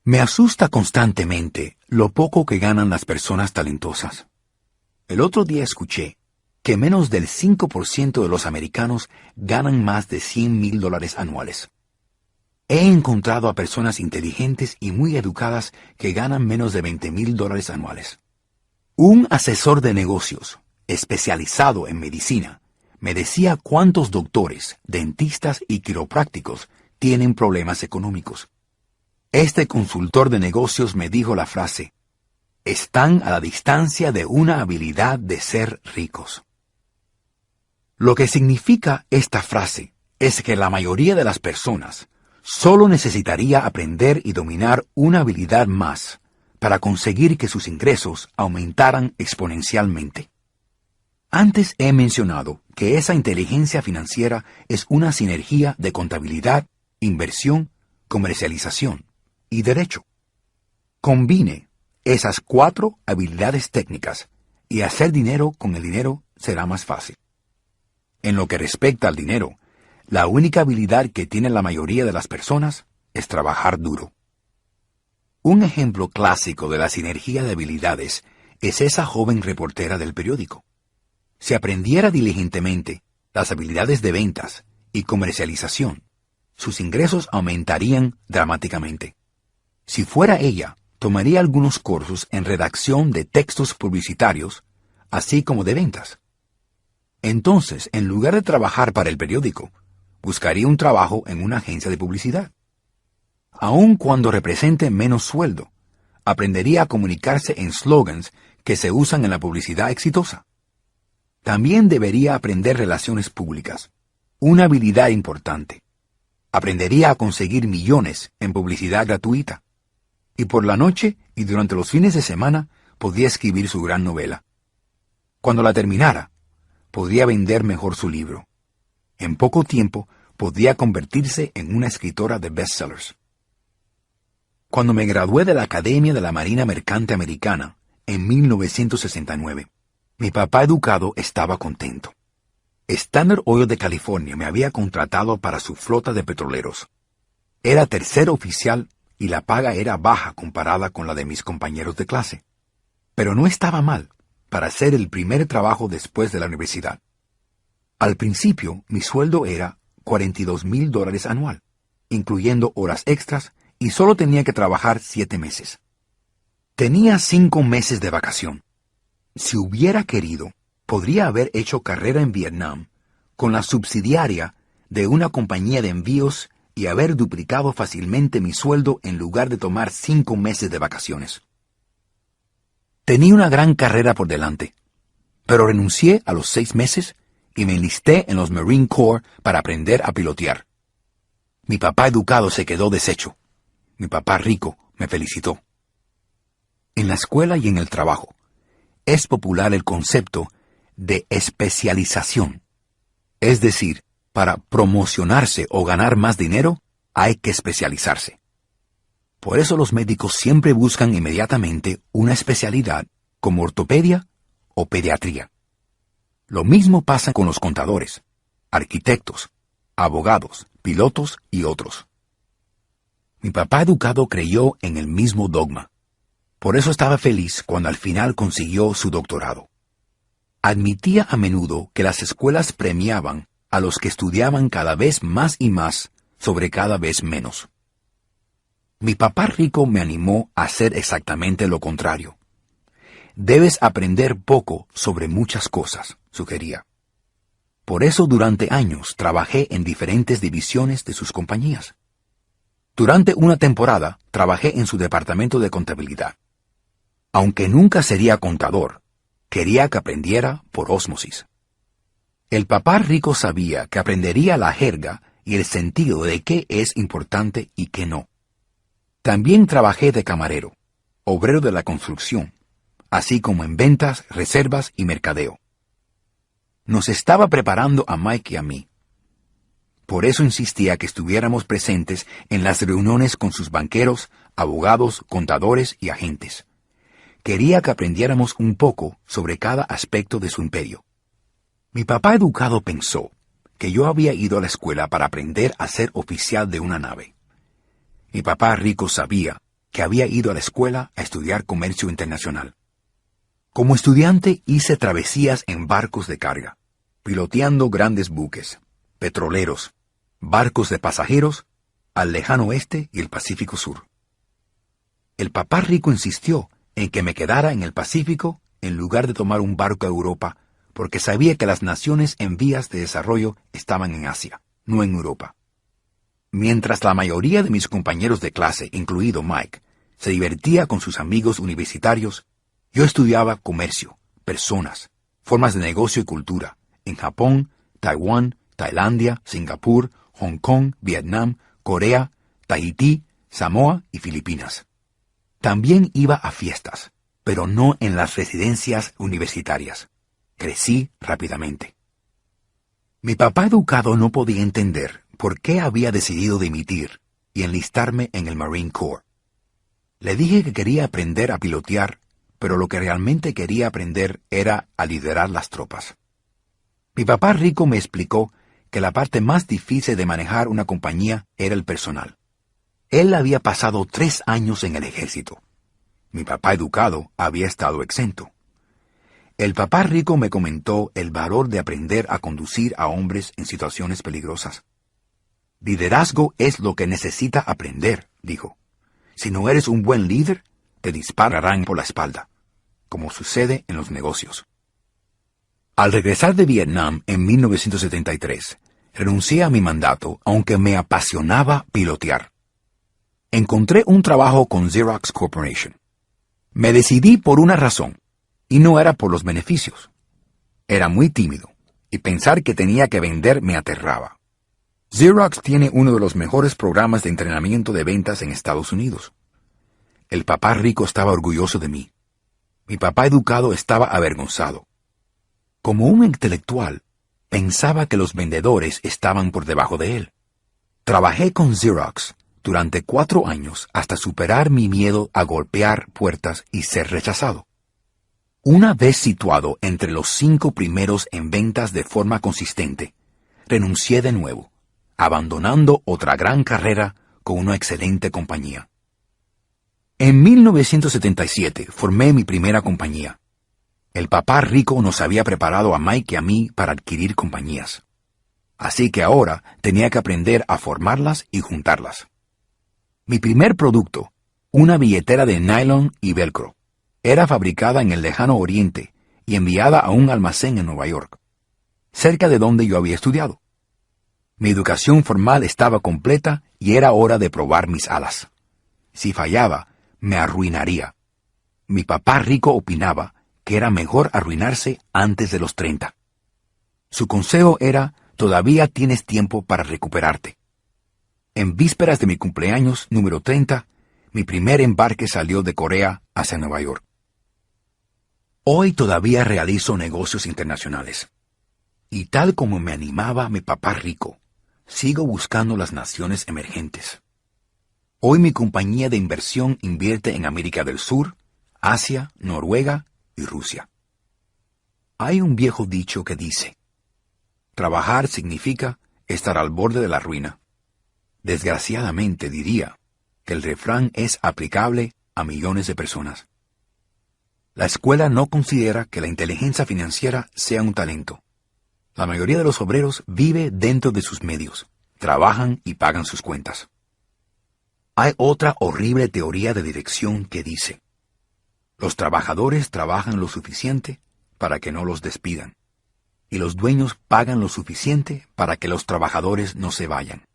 Me asusta constantemente lo poco que ganan las personas talentosas. El otro día escuché que menos del 5% de los americanos ganan más de $100,000 anuales. He encontrado a personas inteligentes y muy educadas que ganan menos de $20,000 anuales. Un asesor de negocios, especializado en medicina, me decía cuántos doctores, dentistas y quiroprácticos tienen problemas económicos. Este consultor de negocios me dijo la frase, están a la distancia de una habilidad de ser ricos. Lo que significa esta frase es que la mayoría de las personas solo necesitaría aprender y dominar una habilidad más para conseguir que sus ingresos aumentaran exponencialmente. Antes he mencionado que esa inteligencia financiera es una sinergia de contabilidad, inversión, comercialización y derecho. Combine esas 4 habilidades técnicas y hacer dinero con el dinero será más fácil. En lo que respecta al dinero, la única habilidad que tiene la mayoría de las personas es trabajar duro. Un ejemplo clásico de la sinergia de habilidades es esa joven reportera del periódico. Si aprendiera diligentemente las habilidades de ventas y comercialización, sus ingresos aumentarían dramáticamente. Si fuera ella, tomaría algunos cursos en redacción de textos publicitarios, así como de ventas. Entonces, en lugar de trabajar para el periódico, buscaría un trabajo en una agencia de publicidad. Aun cuando represente menos sueldo, aprendería a comunicarse en slogans que se usan en la publicidad exitosa. También debería aprender relaciones públicas, una habilidad importante. Aprendería a conseguir millones en publicidad gratuita. Y por la noche y durante los fines de semana podría escribir su gran novela. Cuando la terminara, podría vender mejor su libro. En poco tiempo podría convertirse en una escritora de bestsellers. Cuando me gradué de la Academia de la Marina Mercante Americana en 1969, mi papá educado estaba contento. Standard Oil de California me había contratado para su flota de petroleros. Era tercer oficial y la paga era baja comparada con la de mis compañeros de clase. Pero no estaba mal para hacer el primer trabajo después de la universidad. Al principio, mi sueldo era $42,000 anual, incluyendo horas extras, y solo tenía que trabajar 7 meses. Tenía 5 meses de vacación. Si hubiera querido, podría haber hecho carrera en Vietnam con la subsidiaria de una compañía de envíos y haber duplicado fácilmente mi sueldo en lugar de tomar 5 meses de vacaciones. Tenía una gran carrera por delante, pero renuncié a los 6 meses y me enlisté en los Marine Corps para aprender a pilotear. Mi papá educado se quedó deshecho. Mi papá rico me felicitó. En la escuela y en el trabajo, es popular el concepto de especialización. Es decir, para promocionarse o ganar más dinero, hay que especializarse. Por eso los médicos siempre buscan inmediatamente una especialidad como ortopedia o pediatría. Lo mismo pasa con los contadores, arquitectos, abogados, pilotos y otros. Mi papá educado creyó en el mismo dogma. Por eso estaba feliz cuando al final consiguió su doctorado. Admitía a menudo que las escuelas premiaban a los que estudiaban cada vez más y más sobre cada vez menos. Mi papá rico me animó a hacer exactamente lo contrario. Debes aprender poco sobre muchas cosas, sugería. Por eso durante años trabajé en diferentes divisiones de sus compañías. Durante una temporada trabajé en su departamento de contabilidad. Aunque nunca sería contador, quería que aprendiera por ósmosis. El papá rico sabía que aprendería la jerga y el sentido de qué es importante y qué no. También trabajé de camarero, obrero de la construcción, así como en ventas, reservas y mercadeo. Nos estaba preparando a Mike y a mí. Por eso insistía que estuviéramos presentes en las reuniones con sus banqueros, abogados, contadores y agentes. Quería que aprendiéramos un poco sobre cada aspecto de su imperio. Mi papá educado pensó que yo había ido a la escuela para aprender a ser oficial de una nave. Mi papá rico sabía que había ido a la escuela a estudiar comercio internacional. Como estudiante hice travesías en barcos de carga, piloteando grandes buques, petroleros, barcos de pasajeros, al lejano oeste y el Pacífico Sur. El papá rico insistió en que me quedara en el Pacífico en lugar de tomar un barco a Europa, porque sabía que las naciones en vías de desarrollo estaban en Asia, no en Europa. Mientras la mayoría de mis compañeros de clase, incluido Mike, se divertía con sus amigos universitarios, Yo estudiaba comercio, personas, formas de negocio y cultura en Japón, Taiwán, Tailandia, Singapur, Hong Kong, Vietnam, Corea, Tahití, Samoa y Filipinas. También iba a fiestas, pero no en las residencias universitarias. Crecí rápidamente. Mi papá educado no podía entender por qué había decidido dimitir y enlistarme en el Marine Corps. Le dije que quería aprender a pilotear, pero lo que realmente quería aprender era a liderar las tropas. Mi papá rico me explicó que la parte más difícil de manejar una compañía era el personal. Él había pasado 3 años en el ejército. Mi papá educado había estado exento. El papá rico me comentó el valor de aprender a conducir a hombres en situaciones peligrosas. Liderazgo es lo que necesita aprender, dijo. Si no eres un buen líder, te dispararán por la espalda, como sucede en los negocios. Al regresar de Vietnam en 1973, renuncié a mi mandato, aunque me apasionaba pilotear. Encontré un trabajo con Xerox Corporation. Me decidí por una razón, y no era por los beneficios. Era muy tímido, y pensar que tenía que vender me aterraba. Xerox tiene uno de los mejores programas de entrenamiento de ventas en Estados Unidos. El papá rico estaba orgulloso de mí. Mi papá educado estaba avergonzado. Como un intelectual, pensaba que los vendedores estaban por debajo de él. Trabajé con Xerox durante 4 años hasta superar mi miedo a golpear puertas y ser rechazado. Una vez situado entre los 5 primeros en ventas de forma consistente, renuncié de nuevo, abandonando otra gran carrera con una excelente compañía. En 1977 formé mi primera compañía. El papá rico nos había preparado a Mike y a mí para adquirir compañías. Así que ahora tenía que aprender a formarlas y juntarlas. Mi primer producto, una billetera de nylon y velcro, era fabricada en el lejano oriente y enviada a un almacén en Nueva York, cerca de donde yo había estudiado. Mi educación formal estaba completa y era hora de probar mis alas. Si fallaba, me arruinaría. Mi papá rico opinaba que era mejor arruinarse antes de los 30. Su consejo era: todavía tienes tiempo para recuperarte. En vísperas de mi cumpleaños número 30, mi primer embarque salió de Corea hacia Nueva York. Hoy todavía realizo negocios internacionales. Y tal como me animaba mi papá rico, sigo buscando las naciones emergentes. Hoy mi compañía de inversión invierte en América del Sur, Asia, Noruega y Rusia. Hay un viejo dicho que dice: trabajar significa estar al borde de la ruina. Desgraciadamente diría que el refrán es aplicable a millones de personas. La escuela no considera que la inteligencia financiera sea un talento. La mayoría de los obreros vive dentro de sus medios, trabajan y pagan sus cuentas. Hay otra horrible teoría de dirección que dice: los trabajadores trabajan lo suficiente para que no los despidan, y los dueños pagan lo suficiente para que los trabajadores no se vayan.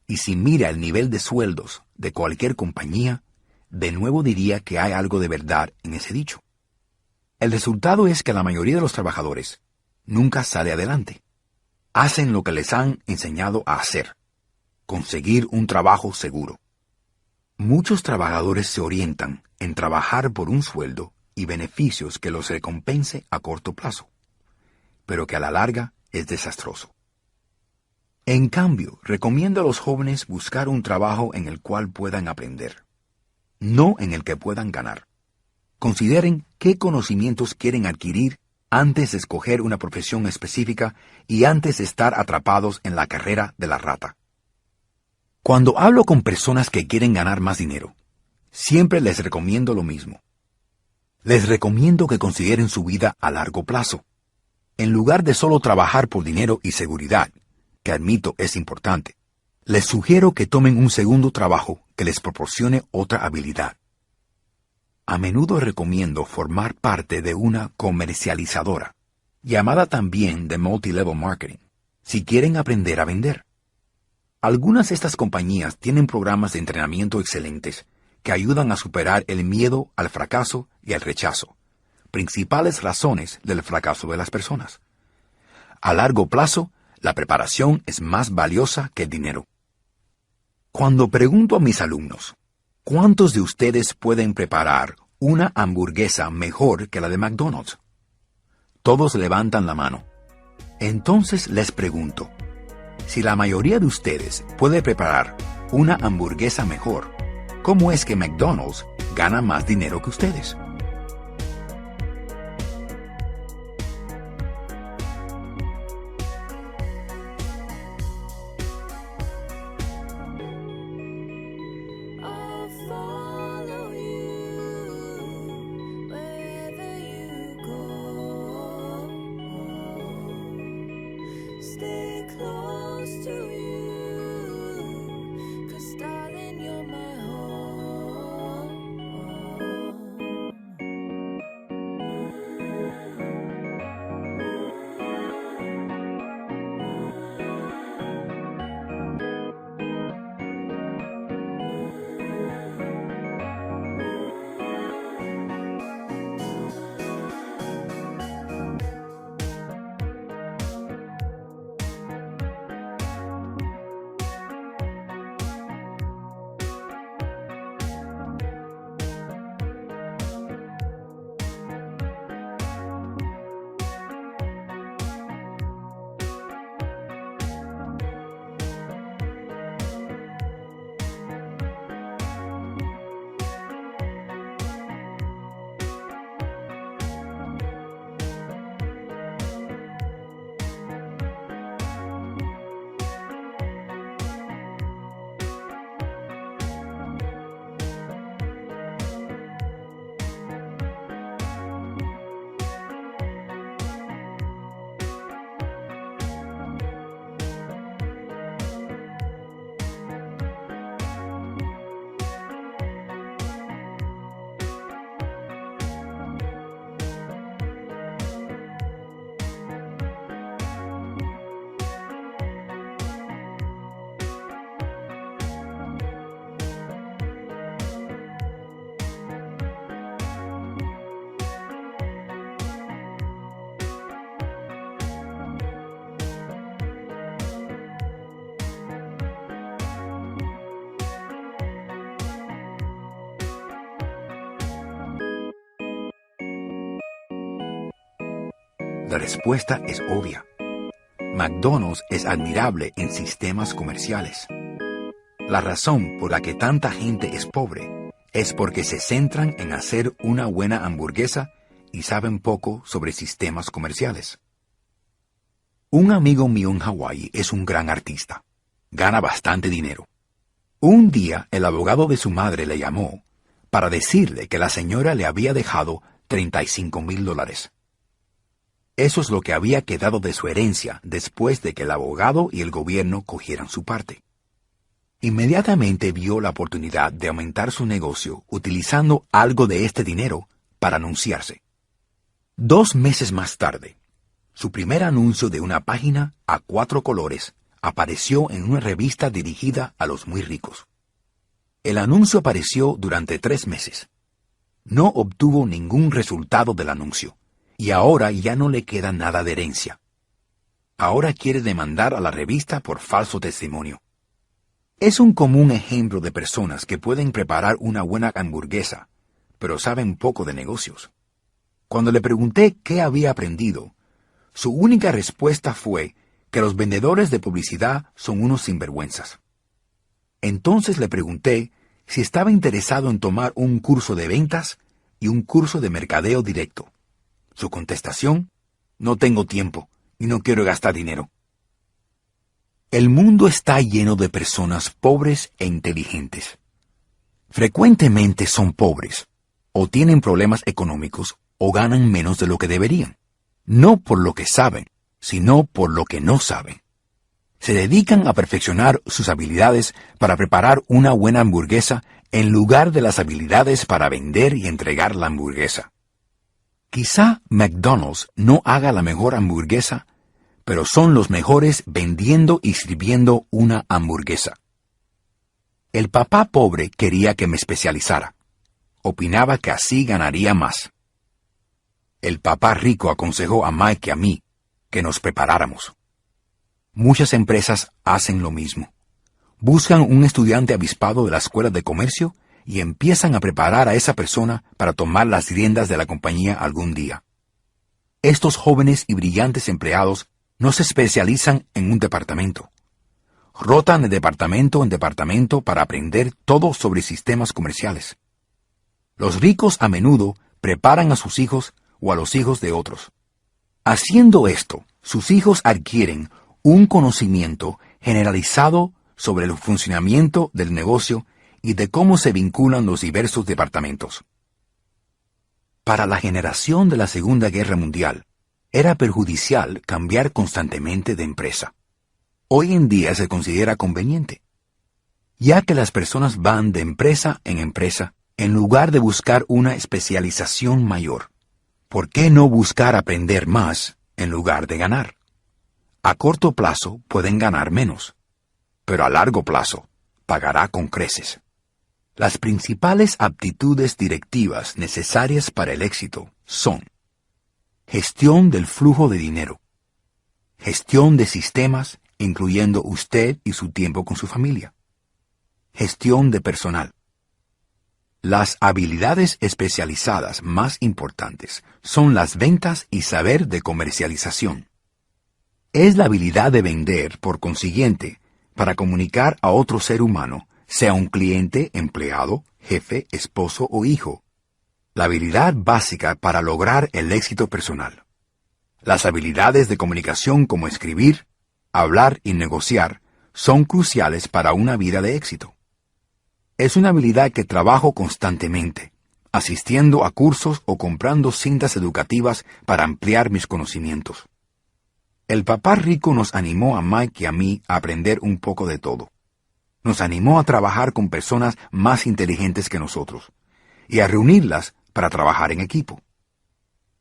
Y si mira el nivel de sueldos de cualquier compañía, de nuevo diría que hay algo de verdad en ese dicho. El resultado es que la mayoría de los trabajadores nunca sale adelante. Hacen lo que les han enseñado a hacer: conseguir un trabajo seguro. Muchos trabajadores se orientan en trabajar por un sueldo y beneficios que los recompense a corto plazo, pero que a la larga es desastroso. En cambio, recomiendo a los jóvenes buscar un trabajo en el cual puedan aprender, no en el que puedan ganar. Consideren qué conocimientos quieren adquirir antes de escoger una profesión específica y antes de estar atrapados en la carrera de la rata. Cuando hablo con personas que quieren ganar más dinero, siempre les recomiendo lo mismo. Les recomiendo que consideren su vida a largo plazo. En lugar de solo trabajar por dinero y seguridad, que admito es importante, les sugiero que tomen un segundo trabajo que les proporcione otra habilidad. A menudo recomiendo formar parte de una comercializadora, llamada también de multilevel marketing, si quieren aprender a vender. Algunas de estas compañías tienen programas de entrenamiento excelentes que ayudan a superar el miedo al fracaso y al rechazo, principales razones del fracaso de las personas. A largo plazo, la preparación es más valiosa que el dinero. Cuando pregunto a mis alumnos, ¿cuántos de ustedes pueden preparar una hamburguesa mejor que la de McDonald's? Todos levantan la mano. Entonces les pregunto, si la mayoría de ustedes puede preparar una hamburguesa mejor, ¿cómo es que McDonald's gana más dinero que ustedes? I'll follow you wherever you go. Stay close to you, 'cause darling, you're my home. La respuesta es obvia. McDonald's es admirable en sistemas comerciales. La razón por la que tanta gente es pobre es porque se centran en hacer una buena hamburguesa y saben poco sobre sistemas comerciales. Un amigo mío en Hawái es un gran artista. Gana bastante dinero. Un día el abogado de su madre le llamó para decirle que la señora le había dejado $35,000. Eso es lo que había quedado de su herencia después de que el abogado y el gobierno cogieran su parte. Inmediatamente vio la oportunidad de aumentar su negocio utilizando algo de este dinero para anunciarse. 2 meses más tarde, su primer anuncio de una página a 4 colores apareció en una revista dirigida a los muy ricos. El anuncio apareció durante 3 meses. No obtuvo ningún resultado del anuncio, y ahora ya no le queda nada de herencia. Ahora quiere demandar a la revista por falso testimonio. Es un común ejemplo de personas que pueden preparar una buena hamburguesa, pero saben poco de negocios. Cuando le pregunté qué había aprendido, su única respuesta fue que los vendedores de publicidad son unos sinvergüenzas. Entonces le pregunté si estaba interesado en tomar un curso de ventas y un curso de mercadeo directo. Su contestación: no tengo tiempo y no quiero gastar dinero. El mundo está lleno de personas pobres e inteligentes. Frecuentemente son pobres, o tienen problemas económicos, o ganan menos de lo que deberían. No por lo que saben, sino por lo que no saben. Se dedican a perfeccionar sus habilidades para preparar una buena hamburguesa en lugar de las habilidades para vender y entregar la hamburguesa. Quizá McDonald's no haga la mejor hamburguesa, pero son los mejores vendiendo y sirviendo una hamburguesa. El papá pobre quería que me especializara. Opinaba que así ganaría más. El papá rico aconsejó a Mike y a mí que nos preparáramos. Muchas empresas hacen lo mismo. Buscan un estudiante avispado de la escuela de comercio y empiezan a preparar a esa persona para tomar las riendas de la compañía algún día. Estos jóvenes y brillantes empleados no se especializan en un departamento. Rotan de departamento en departamento para aprender todo sobre sistemas comerciales. Los ricos a menudo preparan a sus hijos o a los hijos de otros. Haciendo esto, sus hijos adquieren un conocimiento generalizado sobre el funcionamiento del negocio y de cómo se vinculan los diversos departamentos. Para la generación de la Segunda Guerra Mundial, era perjudicial cambiar constantemente de empresa. Hoy en día se considera conveniente, ya que las personas van de empresa en lugar de buscar una especialización mayor. ¿Por qué no buscar aprender más en lugar de ganar? A corto plazo pueden ganar menos, pero a largo plazo pagará con creces. Las principales aptitudes directivas necesarias para el éxito son gestión del flujo de dinero, gestión de sistemas, incluyendo usted y su tiempo con su familia, gestión de personal. Las habilidades especializadas más importantes son las ventas y saber de comercialización. Es la habilidad de vender, por consiguiente, para comunicar a otro ser humano, sea un cliente, empleado, jefe, esposo o hijo. La habilidad básica para lograr el éxito personal. Las habilidades de comunicación como escribir, hablar y negociar son cruciales para una vida de éxito. Es una habilidad que trabajo constantemente, asistiendo a cursos o comprando cintas educativas para ampliar mis conocimientos. El papá rico nos animó a Mike y a mí a aprender un poco de todo. Nos animó a trabajar con personas más inteligentes que nosotros y a reunirlas para trabajar en equipo.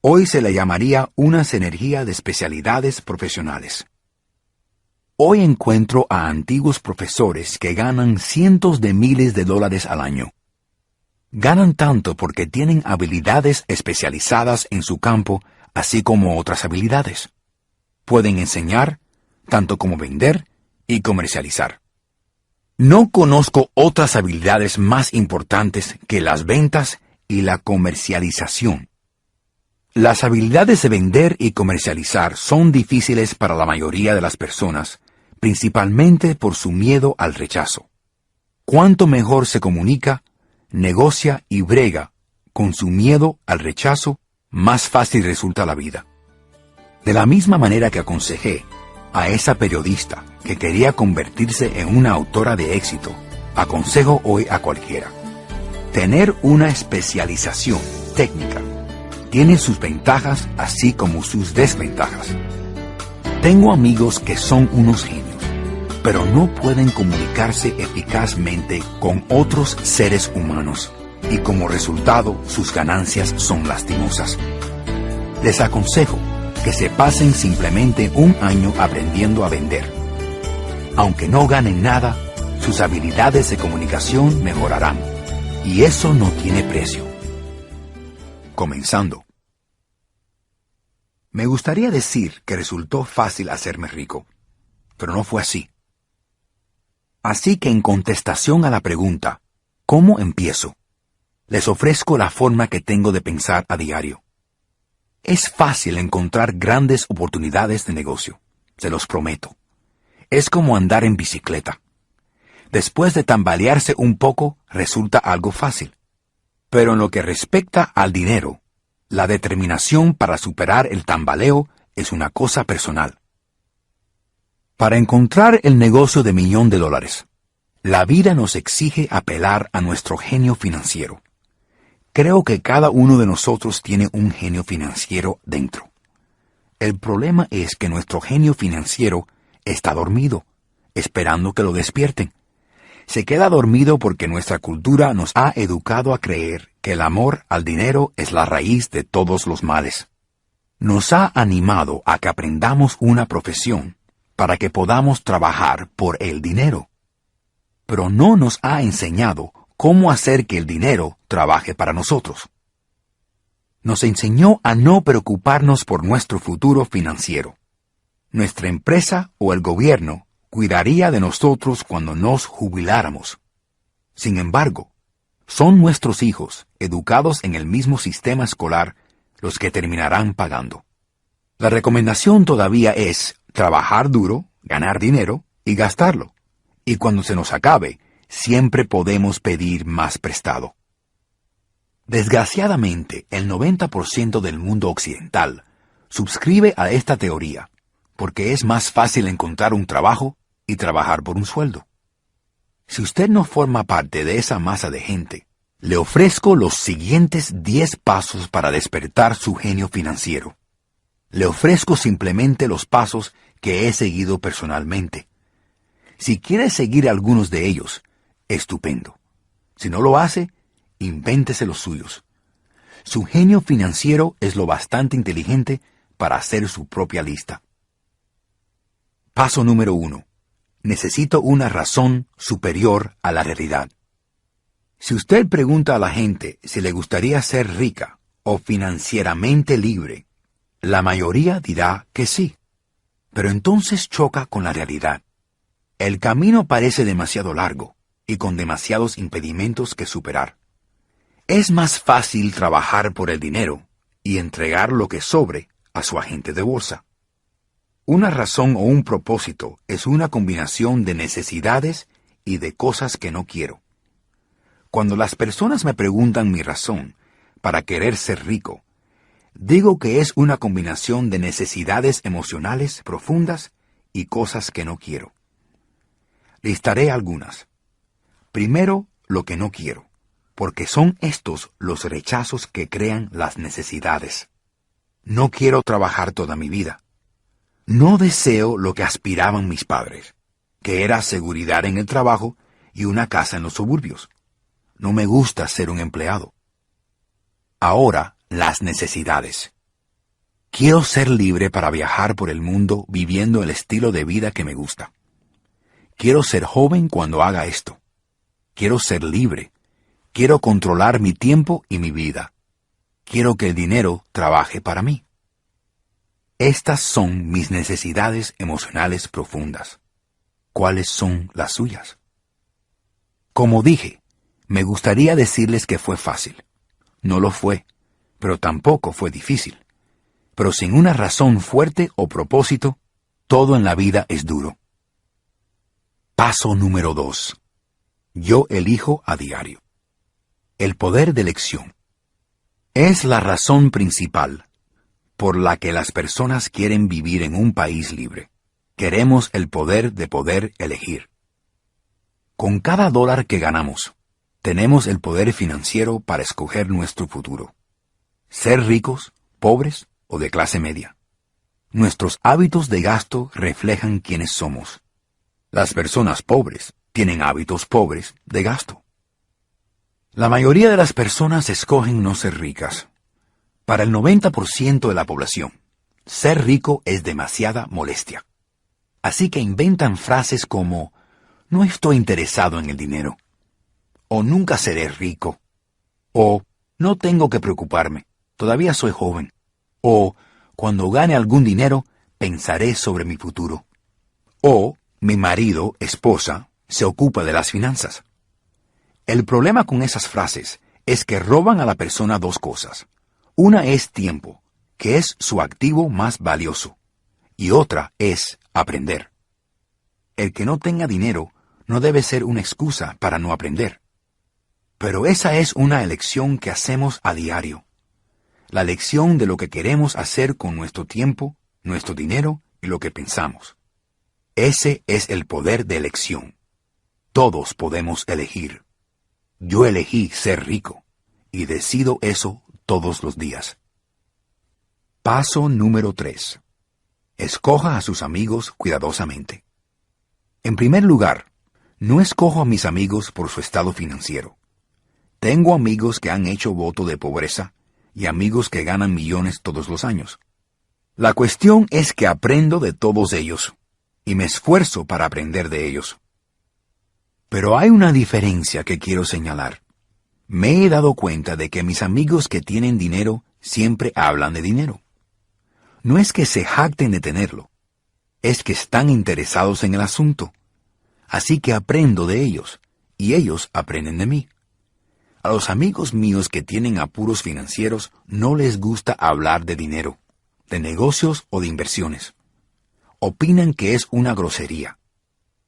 Hoy se le llamaría una sinergia de especialidades profesionales. Hoy encuentro a antiguos profesores que ganan cientos de miles de dólares al año. Ganan tanto porque tienen habilidades especializadas en su campo, así como otras habilidades. Pueden enseñar, tanto como vender y comercializar. No conozco otras habilidades más importantes que las ventas y la comercialización. Las habilidades de vender y comercializar son difíciles para la mayoría de las personas, principalmente por su miedo al rechazo. Cuanto mejor se comunica, negocia y brega con su miedo al rechazo, más fácil resulta la vida. De la misma manera que aconsejé a esa periodista que quería convertirse en una autora de éxito, aconsejo hoy a cualquiera. Tener una especialización técnica tiene sus ventajas así como sus desventajas. Tengo amigos que son unos genios, pero no pueden comunicarse eficazmente con otros seres humanos y como resultado sus ganancias son lastimosas. Les aconsejo que se pasen simplemente un año aprendiendo a vender. Aunque no ganen nada, sus habilidades de comunicación mejorarán, y eso no tiene precio. Comenzando. Me gustaría decir que resultó fácil hacerme rico, pero no fue así. Así que en contestación a la pregunta, ¿cómo empiezo?, les ofrezco la forma que tengo de pensar a diario. Es fácil encontrar grandes oportunidades de negocio, se los prometo. Es como andar en bicicleta. Después de tambalearse un poco, resulta algo fácil. Pero en lo que respecta al dinero, la determinación para superar el tambaleo es una cosa personal. Para encontrar el negocio de $1.000.000, la vida nos exige apelar a nuestro genio financiero. Creo que cada uno de nosotros tiene un genio financiero dentro. El problema es que nuestro genio financiero está dormido, esperando que lo despierten. Se queda dormido porque nuestra cultura nos ha educado a creer que el amor al dinero es la raíz de todos los males. Nos ha animado a que aprendamos una profesión para que podamos trabajar por el dinero. pero no nos ha enseñado cómo hacer que el dinero trabaje para nosotros. Nos enseñó a no preocuparnos por nuestro futuro financiero. Nuestra empresa o el gobierno cuidaría de nosotros cuando nos jubiláramos. Sin embargo, son nuestros hijos, educados en el mismo sistema escolar, los que terminarán pagando. La recomendación todavía es trabajar duro, ganar dinero y gastarlo. Y cuando se nos acabe, siempre podemos pedir más prestado. Desgraciadamente, el 90% del mundo occidental suscribe a esta teoría, porque es más fácil encontrar un trabajo y trabajar por un sueldo. Si usted no forma parte de esa masa de gente, le ofrezco los siguientes 10 pasos para despertar su genio financiero. Le ofrezco simplemente los pasos que he seguido personalmente. Si quiere seguir algunos de ellos, estupendo. Si no lo hace, invéntese los suyos. Su genio financiero es lo bastante inteligente para hacer su propia lista. Paso número 1. Necesito una razón superior a la realidad. Si usted pregunta a la gente si le gustaría ser rica o financieramente libre, la mayoría dirá que sí. Pero entonces choca con la realidad. El camino parece demasiado largo y con demasiados impedimentos que superar. Es más fácil trabajar por el dinero y entregar lo que sobre a su agente de bolsa. Una razón o un propósito es una combinación de necesidades y de cosas que no quiero. Cuando las personas me preguntan mi razón para querer ser rico, digo que es una combinación de necesidades emocionales profundas y cosas que no quiero. Listaré algunas. Primero, lo que no quiero, porque son estos los rechazos que crean las necesidades. No quiero trabajar toda mi vida. No deseo lo que aspiraban mis padres, que era seguridad en el trabajo y una casa en los suburbios. No me gusta ser un empleado. Ahora, las necesidades. Quiero ser libre para viajar por el mundo viviendo el estilo de vida que me gusta. Quiero ser joven cuando haga esto. Quiero ser libre. Quiero controlar mi tiempo y mi vida. Quiero que el dinero trabaje para mí. Estas son mis necesidades emocionales profundas. ¿Cuáles son las suyas? Como dije, me gustaría decirles que fue fácil. No lo fue, pero tampoco fue difícil. Pero sin una razón fuerte o propósito, todo en la vida es duro. Paso número 2. Yo elijo a diario. El poder de elección. Es la razón principal por la que las personas quieren vivir en un país libre. Queremos el poder de poder elegir. Con cada dólar que ganamos, tenemos el poder financiero para escoger nuestro futuro. Ser ricos, pobres o de clase media. Nuestros hábitos de gasto reflejan quiénes somos. Las personas pobres tienen hábitos pobres de gasto. La mayoría de las personas escogen no ser ricas. Para el 90% de la población, ser rico es demasiada molestia. Así que inventan frases como, no estoy interesado en el dinero, o nunca seré rico, o no tengo que preocuparme, todavía soy joven, o cuando gane algún dinero, pensaré sobre mi futuro, o mi marido, esposa, se ocupa de las finanzas. El problema con esas frases es que roban a la persona dos cosas. Una es tiempo, que es su activo más valioso, y otra es aprender. El que no tenga dinero no debe ser una excusa para no aprender. Pero esa es una elección que hacemos a diario. La elección de lo que queremos hacer con nuestro tiempo, nuestro dinero y lo que pensamos. Ese es el poder de elección. Todos podemos elegir. Yo elegí ser rico, y decido eso todos los días. Paso número 3. Escoja a sus amigos cuidadosamente. En primer lugar, no escojo a mis amigos por su estado financiero. Tengo amigos que han hecho voto de pobreza y amigos que ganan millones todos los años. La cuestión es que aprendo de todos ellos y me esfuerzo para aprender de ellos. Pero hay una diferencia que quiero señalar. Me he dado cuenta de que mis amigos que tienen dinero siempre hablan de dinero. No es que se jacten de tenerlo, es que están interesados en el asunto. Así que aprendo de ellos, y ellos aprenden de mí. A los amigos míos que tienen apuros financieros no les gusta hablar de dinero, de negocios o de inversiones. Opinan que es una grosería.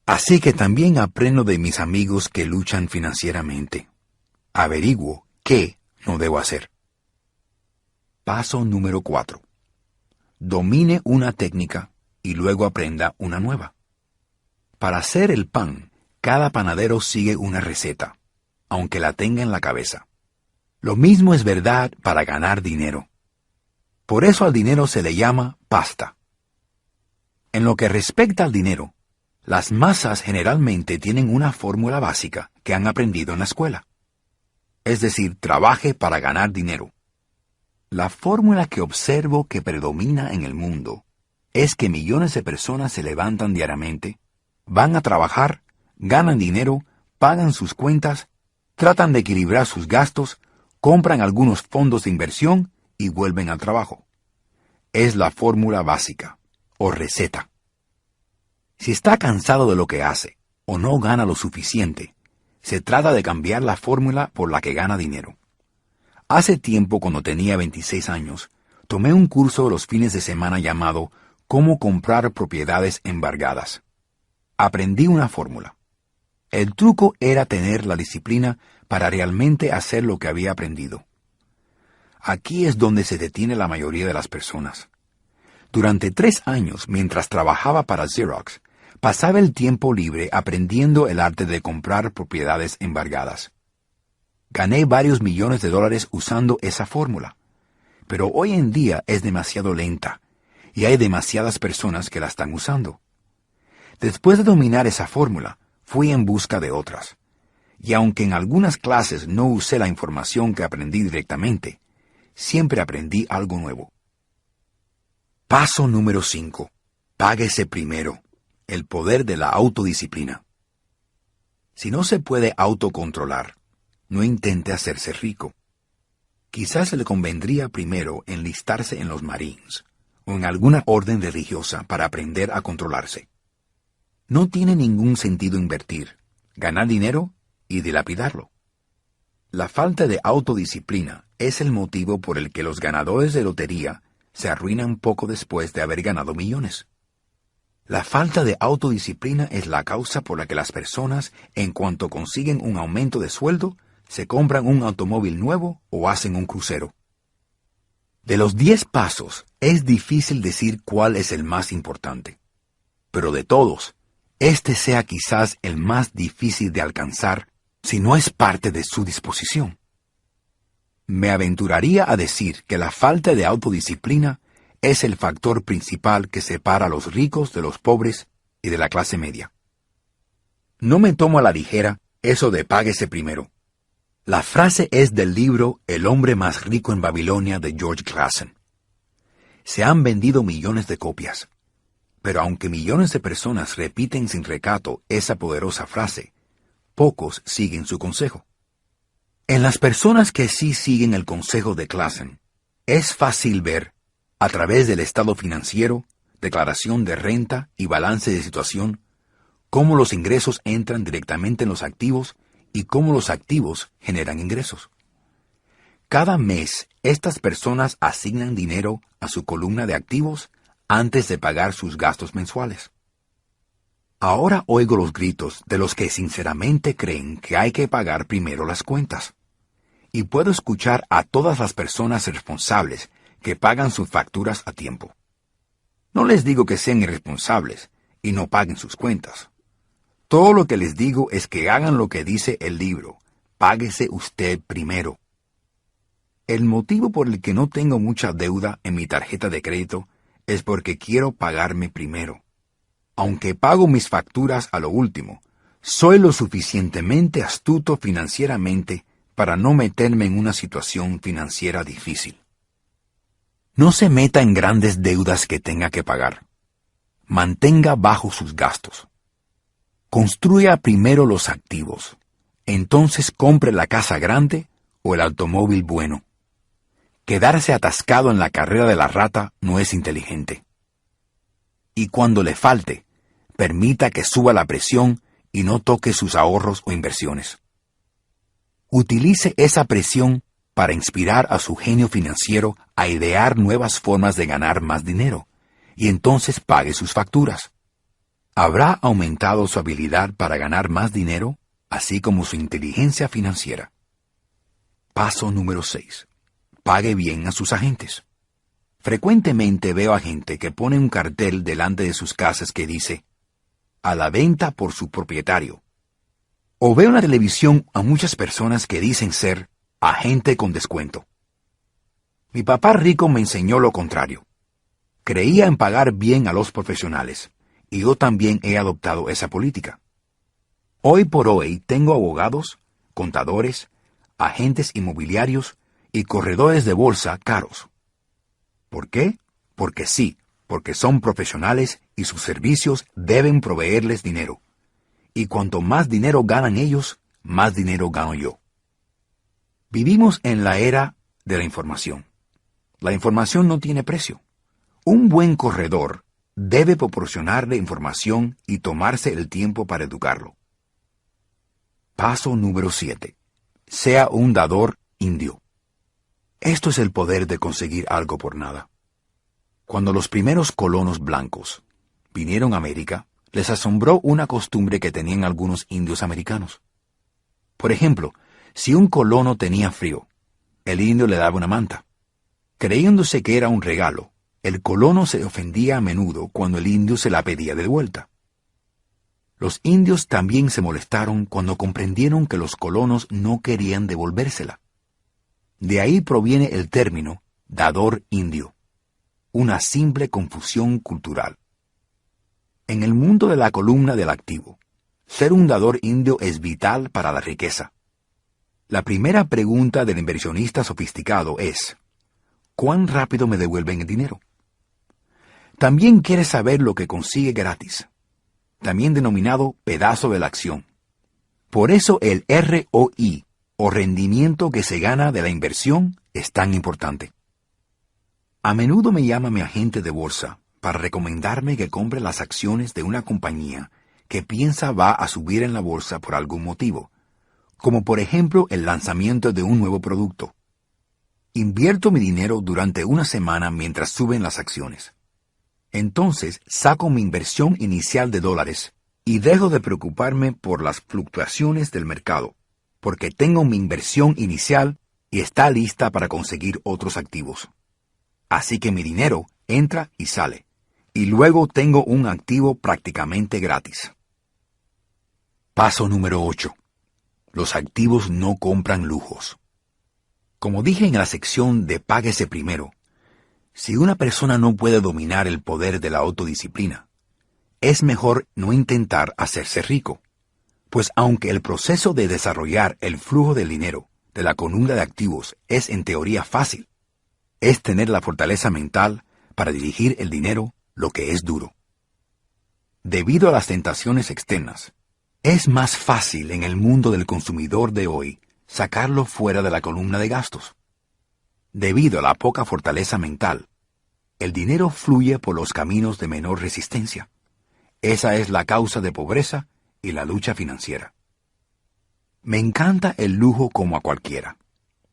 Así que también aprendo de mis amigos que luchan financieramente. Averiguo qué no debo hacer. Paso número 4. Domine una técnica y luego aprenda una nueva. Para hacer el pan, cada panadero sigue una receta, aunque la tenga en la cabeza. Lo mismo es verdad para ganar dinero. Por eso al dinero se le llama pasta. En lo que respecta al dinero, las masas generalmente tienen una fórmula básica que han aprendido en la escuela. Es decir, trabaje para ganar dinero. La fórmula que observo que predomina en el mundo es que millones de personas se levantan diariamente, van a trabajar, ganan dinero, pagan sus cuentas, tratan de equilibrar sus gastos, compran algunos fondos de inversión y vuelven al trabajo. Es la fórmula básica, o receta. Si está cansado de lo que hace, o no gana lo suficiente, se trata de cambiar la fórmula por la que gana dinero. Hace tiempo, cuando tenía 26 años, tomé un curso los fines de semana llamado Cómo comprar propiedades embargadas. Aprendí una fórmula. El truco era tener la disciplina para realmente hacer lo que había aprendido. Aquí es donde se detiene la mayoría de las personas. Durante 3 años, mientras trabajaba para Xerox, pasaba el tiempo libre aprendiendo el arte de comprar propiedades embargadas. Gané varios millones de dólares usando esa fórmula, pero hoy en día es demasiado lenta y hay demasiadas personas que la están usando. Después de dominar esa fórmula, fui en busca de otras. Y aunque en algunas clases no usé la información que aprendí directamente, siempre aprendí algo nuevo. Paso número 5. Páguese primero. El poder de la autodisciplina. Si no se puede autocontrolar, no intente hacerse rico. Quizás le convendría primero enlistarse en los Marines o en alguna orden religiosa para aprender a controlarse. No tiene ningún sentido invertir, ganar dinero y dilapidarlo. La falta de autodisciplina es el motivo por el que los ganadores de lotería se arruinan poco después de haber ganado millones. La falta de autodisciplina es la causa por la que las personas, en cuanto consiguen un aumento de sueldo, se compran un automóvil nuevo o hacen un crucero. De los 10 pasos, es difícil decir cuál es el más importante. Pero de todos, este sea quizás el más difícil de alcanzar si no es parte de su disposición. Me aventuraría a decir que la falta de autodisciplina es el factor principal que separa a los ricos de los pobres y de la clase media. No me tomo a la ligera eso de páguese primero. La frase es del libro El hombre más rico en Babilonia de George Clason. Se han vendido millones de copias, pero aunque millones de personas repiten sin recato esa poderosa frase, pocos siguen su consejo. En las personas que sí siguen el consejo de Clason, es fácil ver, a través del estado financiero, declaración de renta y balance de situación, cómo los ingresos entran directamente en los activos y cómo los activos generan ingresos. Cada mes, estas personas asignan dinero a su columna de activos antes de pagar sus gastos mensuales. Ahora oigo los gritos de los que sinceramente creen que hay que pagar primero las cuentas. Y puedo escuchar a todas las personas responsables que pagan sus facturas a tiempo. No les digo que sean irresponsables y no paguen sus cuentas. Todo lo que les digo es que hagan lo que dice el libro: páguese usted primero. El motivo por el que no tengo mucha deuda en mi tarjeta de crédito es porque quiero pagarme primero. Aunque pago mis facturas a lo último, soy lo suficientemente astuto financieramente para no meterme en una situación financiera difícil. No se meta en grandes deudas que tenga que pagar. Mantenga bajo sus gastos. Construya primero los activos. Entonces compre la casa grande o el automóvil bueno. Quedarse atascado en la carrera de la rata no es inteligente. Y cuando le falte, permita que suba la presión y no toque sus ahorros o inversiones. Utilice esa presión para inspirar a su genio financiero a idear nuevas formas de ganar más dinero, y entonces pague sus facturas. Habrá aumentado su habilidad para ganar más dinero, así como su inteligencia financiera. Paso número 6. Pague bien a sus agentes. Frecuentemente veo a gente que pone un cartel delante de sus casas que dice, a la venta por su propietario. O veo en la televisión a muchas personas que dicen ser agente con descuento. Mi papá rico me enseñó lo contrario. Creía en pagar bien a los profesionales, y yo también he adoptado esa política. Hoy por hoy tengo abogados, contadores, agentes inmobiliarios y corredores de bolsa caros. ¿Por qué? Porque sí, porque son profesionales y sus servicios deben proveerles dinero. Y cuanto más dinero ganan ellos, más dinero gano yo. Vivimos en la era de la información. La información no tiene precio. Un buen corredor debe proporcionarle información y tomarse el tiempo para educarlo. Paso número 7. Sea un dador indio. Esto es el poder de conseguir algo por nada. Cuando los primeros colonos blancos vinieron a América, les asombró una costumbre que tenían algunos indios americanos. Por ejemplo, si un colono tenía frío, el indio le daba una manta. Creyéndose que era un regalo, el colono se ofendía a menudo cuando el indio se la pedía de vuelta. Los indios también se molestaron cuando comprendieron que los colonos no querían devolvérsela. De ahí proviene el término dador indio, una simple confusión cultural. En el mundo de la columna del activo, ser un dador indio es vital para la riqueza. La primera pregunta del inversionista sofisticado es, ¿cuán rápido me devuelven el dinero? También quiere saber lo que consigue gratis, también denominado pedazo de la acción. Por eso el ROI, o rendimiento que se gana de la inversión, es tan importante. A menudo me llama mi agente de bolsa para recomendarme que compre las acciones de una compañía que piensa va a subir en la bolsa por algún motivo, como por ejemplo el lanzamiento de un nuevo producto. Invierto mi dinero durante una semana mientras suben las acciones. Entonces saco mi inversión inicial de $, y dejo de preocuparme por las fluctuaciones del mercado, porque tengo mi inversión inicial y está lista para conseguir otros activos. Así que mi dinero entra y sale, y luego tengo un activo prácticamente gratis. Paso número 8. Los activos no compran lujos. Como dije en la sección de Páguese Primero, si una persona no puede dominar el poder de la autodisciplina, es mejor no intentar hacerse rico, pues aunque el proceso de desarrollar el flujo del dinero de la columna de activos es en teoría fácil, es tener la fortaleza mental para dirigir el dinero lo que es duro. Debido a las tentaciones externas, es más fácil en el mundo del consumidor de hoy sacarlo fuera de la columna de gastos. Debido a la poca fortaleza mental, el dinero fluye por los caminos de menor resistencia. Esa es la causa de pobreza y la lucha financiera. Me encanta el lujo como a cualquiera.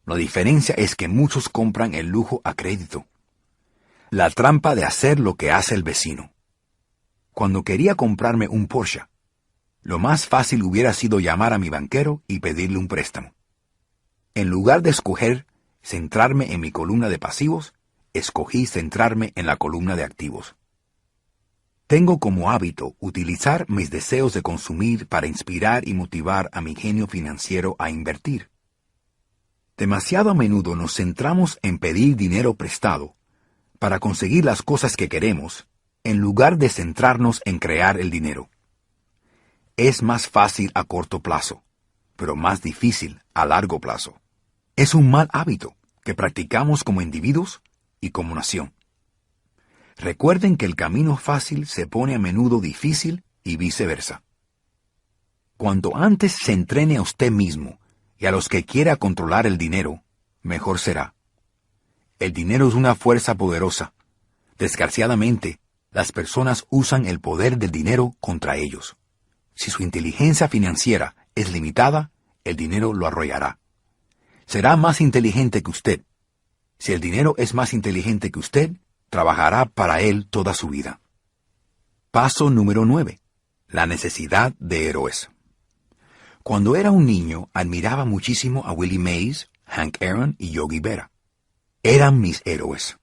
La diferencia es que muchos compran el lujo a crédito. La trampa de hacer lo que hace el vecino. Cuando quería comprarme un Porsche, lo más fácil hubiera sido llamar a mi banquero y pedirle un préstamo. En lugar de escoger centrarme en mi columna de pasivos, escogí centrarme en la columna de activos. Tengo como hábito utilizar mis deseos de consumir para inspirar y motivar a mi genio financiero a invertir. Demasiado a menudo nos centramos en pedir dinero prestado para conseguir las cosas que queremos, en lugar de centrarnos en crear el dinero. Es más fácil a corto plazo, pero más difícil a largo plazo. Es un mal hábito que practicamos como individuos y como nación. Recuerden que el camino fácil se pone a menudo difícil y viceversa. Cuanto antes se entrene a usted mismo y a los que quiera controlar el dinero, mejor será. El dinero es una fuerza poderosa. Desgraciadamente, las personas usan el poder del dinero contra ellos. Si su inteligencia financiera es limitada, el dinero lo arrollará. Será más inteligente que usted. Si el dinero es más inteligente que usted, trabajará para él toda su vida. Paso número 9. La necesidad de héroes. Cuando era un niño, admiraba muchísimo a Willie Mays, Hank Aaron y Yogi Berra. Eran mis héroes.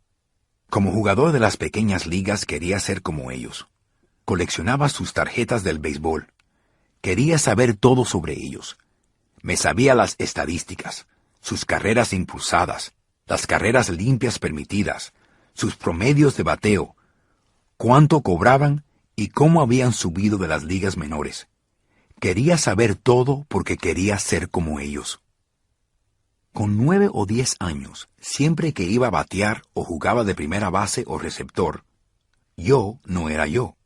Como jugador de las pequeñas ligas quería ser como ellos. Coleccionaba sus tarjetas del béisbol. Quería saber todo sobre ellos. Me sabía las estadísticas, sus carreras impulsadas, las carreras limpias permitidas, sus promedios de bateo, cuánto cobraban y cómo habían subido de las ligas menores. Quería saber todo porque quería ser como ellos. Con 9 o 10 años, siempre que iba a batear o jugaba de primera base o receptor, yo no era yo.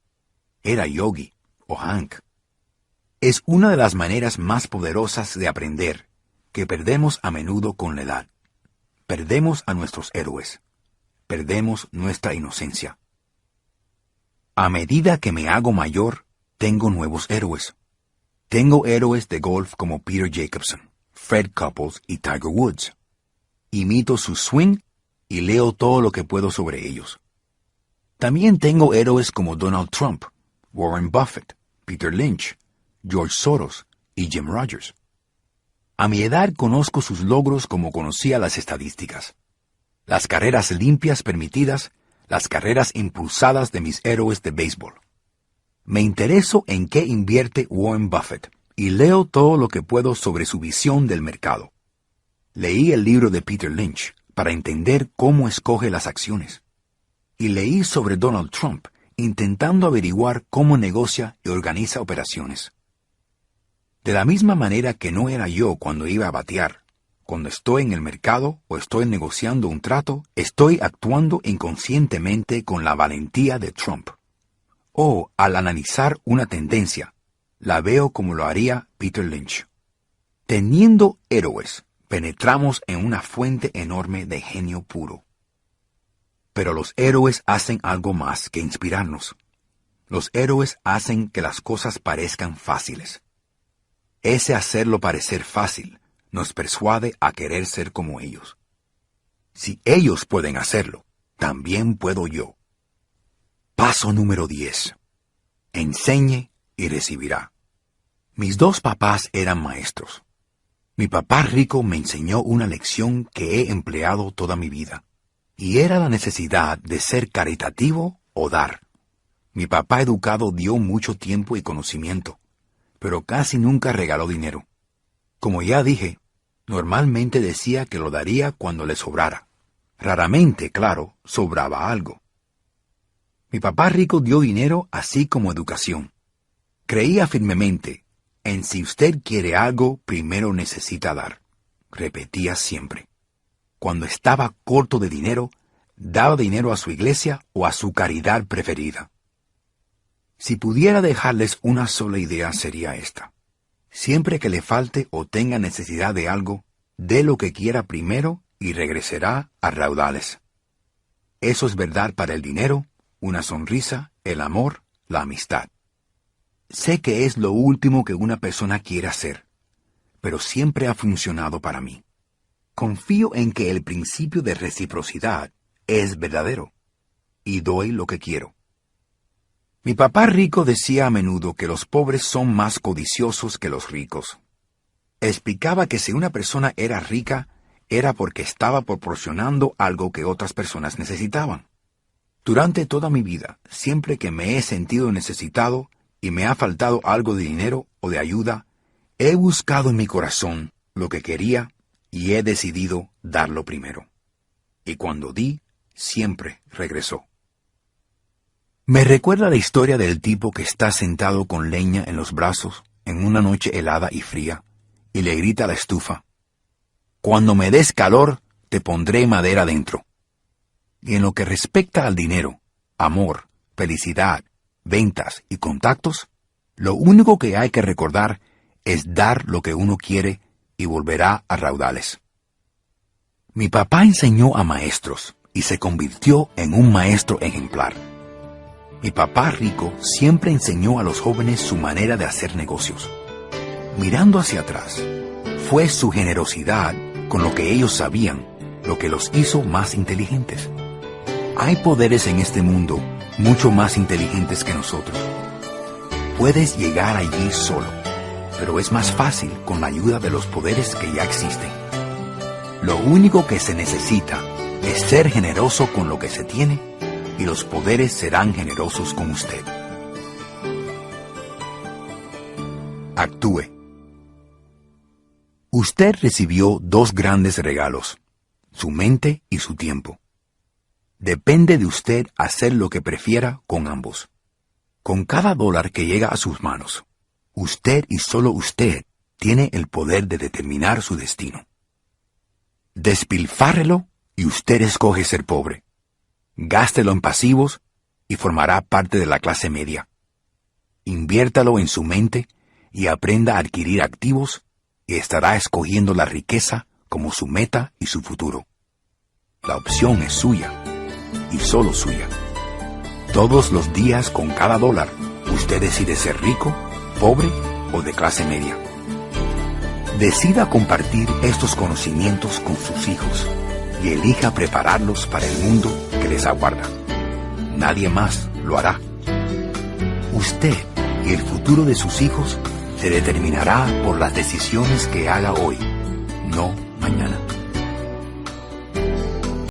Era Yogi o Hank. Es una de las maneras más poderosas de aprender, que perdemos a menudo con la edad. Perdemos a nuestros héroes. Perdemos nuestra inocencia. A medida que me hago mayor, tengo nuevos héroes. Tengo héroes de golf como Peter Jacobsen, Fred Couples y Tiger Woods. Imito su swing y leo todo lo que puedo sobre ellos. También tengo héroes como Donald Trump, Warren Buffett, Peter Lynch, George Soros y Jim Rogers. A mi edad conozco sus logros como conocía las estadísticas. Las carreras limpias permitidas, las carreras impulsadas de mis héroes de béisbol. Me intereso en qué invierte Warren Buffett y leo todo lo que puedo sobre su visión del mercado. Leí el libro de Peter Lynch para entender cómo escoge las acciones. Y leí sobre Donald Trump, intentando averiguar cómo negocia y organiza operaciones. De la misma manera que no era yo cuando iba a batear, cuando estoy en el mercado o estoy negociando un trato, estoy actuando inconscientemente con la valentía de Trump. O, al analizar una tendencia, la veo como lo haría Peter Lynch. Teniendo héroes, penetramos en una fuente enorme de genio puro. Pero los héroes hacen algo más que inspirarnos. Los héroes hacen que las cosas parezcan fáciles. Ese hacerlo parecer fácil nos persuade a querer ser como ellos. Si ellos pueden hacerlo, también puedo yo. Paso número 10. Enseñe y recibirá. Mis dos papás eran maestros. Mi papá rico me enseñó una lección que he empleado toda mi vida, y era la necesidad de ser caritativo o dar. Mi papá educado dio mucho tiempo y conocimiento, pero casi nunca regaló dinero. Como ya dije, normalmente decía que lo daría cuando le sobrara. Raramente, claro, sobraba algo. Mi papá rico dio dinero así como educación. Creía firmemente en si usted quiere algo, primero necesita dar. Repetía siempre. Cuando estaba corto de dinero, daba dinero a su iglesia o a su caridad preferida. Si pudiera dejarles una sola idea sería esta. Siempre que le falte o tenga necesidad de algo, dé lo que quiera primero y regresará a raudales. Eso es verdad para el dinero, una sonrisa, el amor, la amistad. Sé que es lo último que una persona quiere hacer, pero siempre ha funcionado para mí. Confío en que el principio de reciprocidad es verdadero, y doy lo que quiero. Mi papá rico decía a menudo que los pobres son más codiciosos que los ricos. Explicaba que si una persona era rica, era porque estaba proporcionando algo que otras personas necesitaban. Durante toda mi vida, siempre que me he sentido necesitado y me ha faltado algo de dinero o de ayuda, he buscado en mi corazón lo que quería y he decidido darlo primero. Y cuando di, siempre regresó. Me recuerda la historia del tipo que está sentado con leña en los brazos en una noche helada y fría, y le grita a la estufa: «Cuando me des calor, te pondré madera dentro». Y en lo que respecta al dinero, amor, felicidad, ventas y contactos, lo único que hay que recordar es dar lo que uno quiere y volverá a raudales. Mi papá enseñó a maestros y se convirtió en un maestro ejemplar. Mi papá rico siempre enseñó a los jóvenes su manera de hacer negocios. Mirando hacia atrás, fue su generosidad con lo que ellos sabían lo que los hizo más inteligentes. Hay poderes en este mundo mucho más inteligentes que nosotros. Puedes llegar allí solo, pero es más fácil con la ayuda de los poderes que ya existen. Lo único que se necesita es ser generoso con lo que se tiene y los poderes serán generosos con usted. Actúe. Usted recibió dos grandes regalos, su mente y su tiempo. Depende de usted hacer lo que prefiera con ambos. Con cada dólar que llega a sus manos, usted y solo usted tiene el poder de determinar su destino. Despilfárrelo y usted escoge ser pobre. Gástelo en pasivos y formará parte de la clase media. Inviértalo en su mente y aprenda a adquirir activos y estará escogiendo la riqueza como su meta y su futuro. La opción es suya y solo suya. Todos los días con cada dólar, usted decide ser rico, pobre o de clase media. Decida compartir estos conocimientos con sus hijos y elija prepararlos para el mundo que les aguarda. Nadie más lo hará. Usted y el futuro de sus hijos se determinará por las decisiones que haga hoy, no mañana.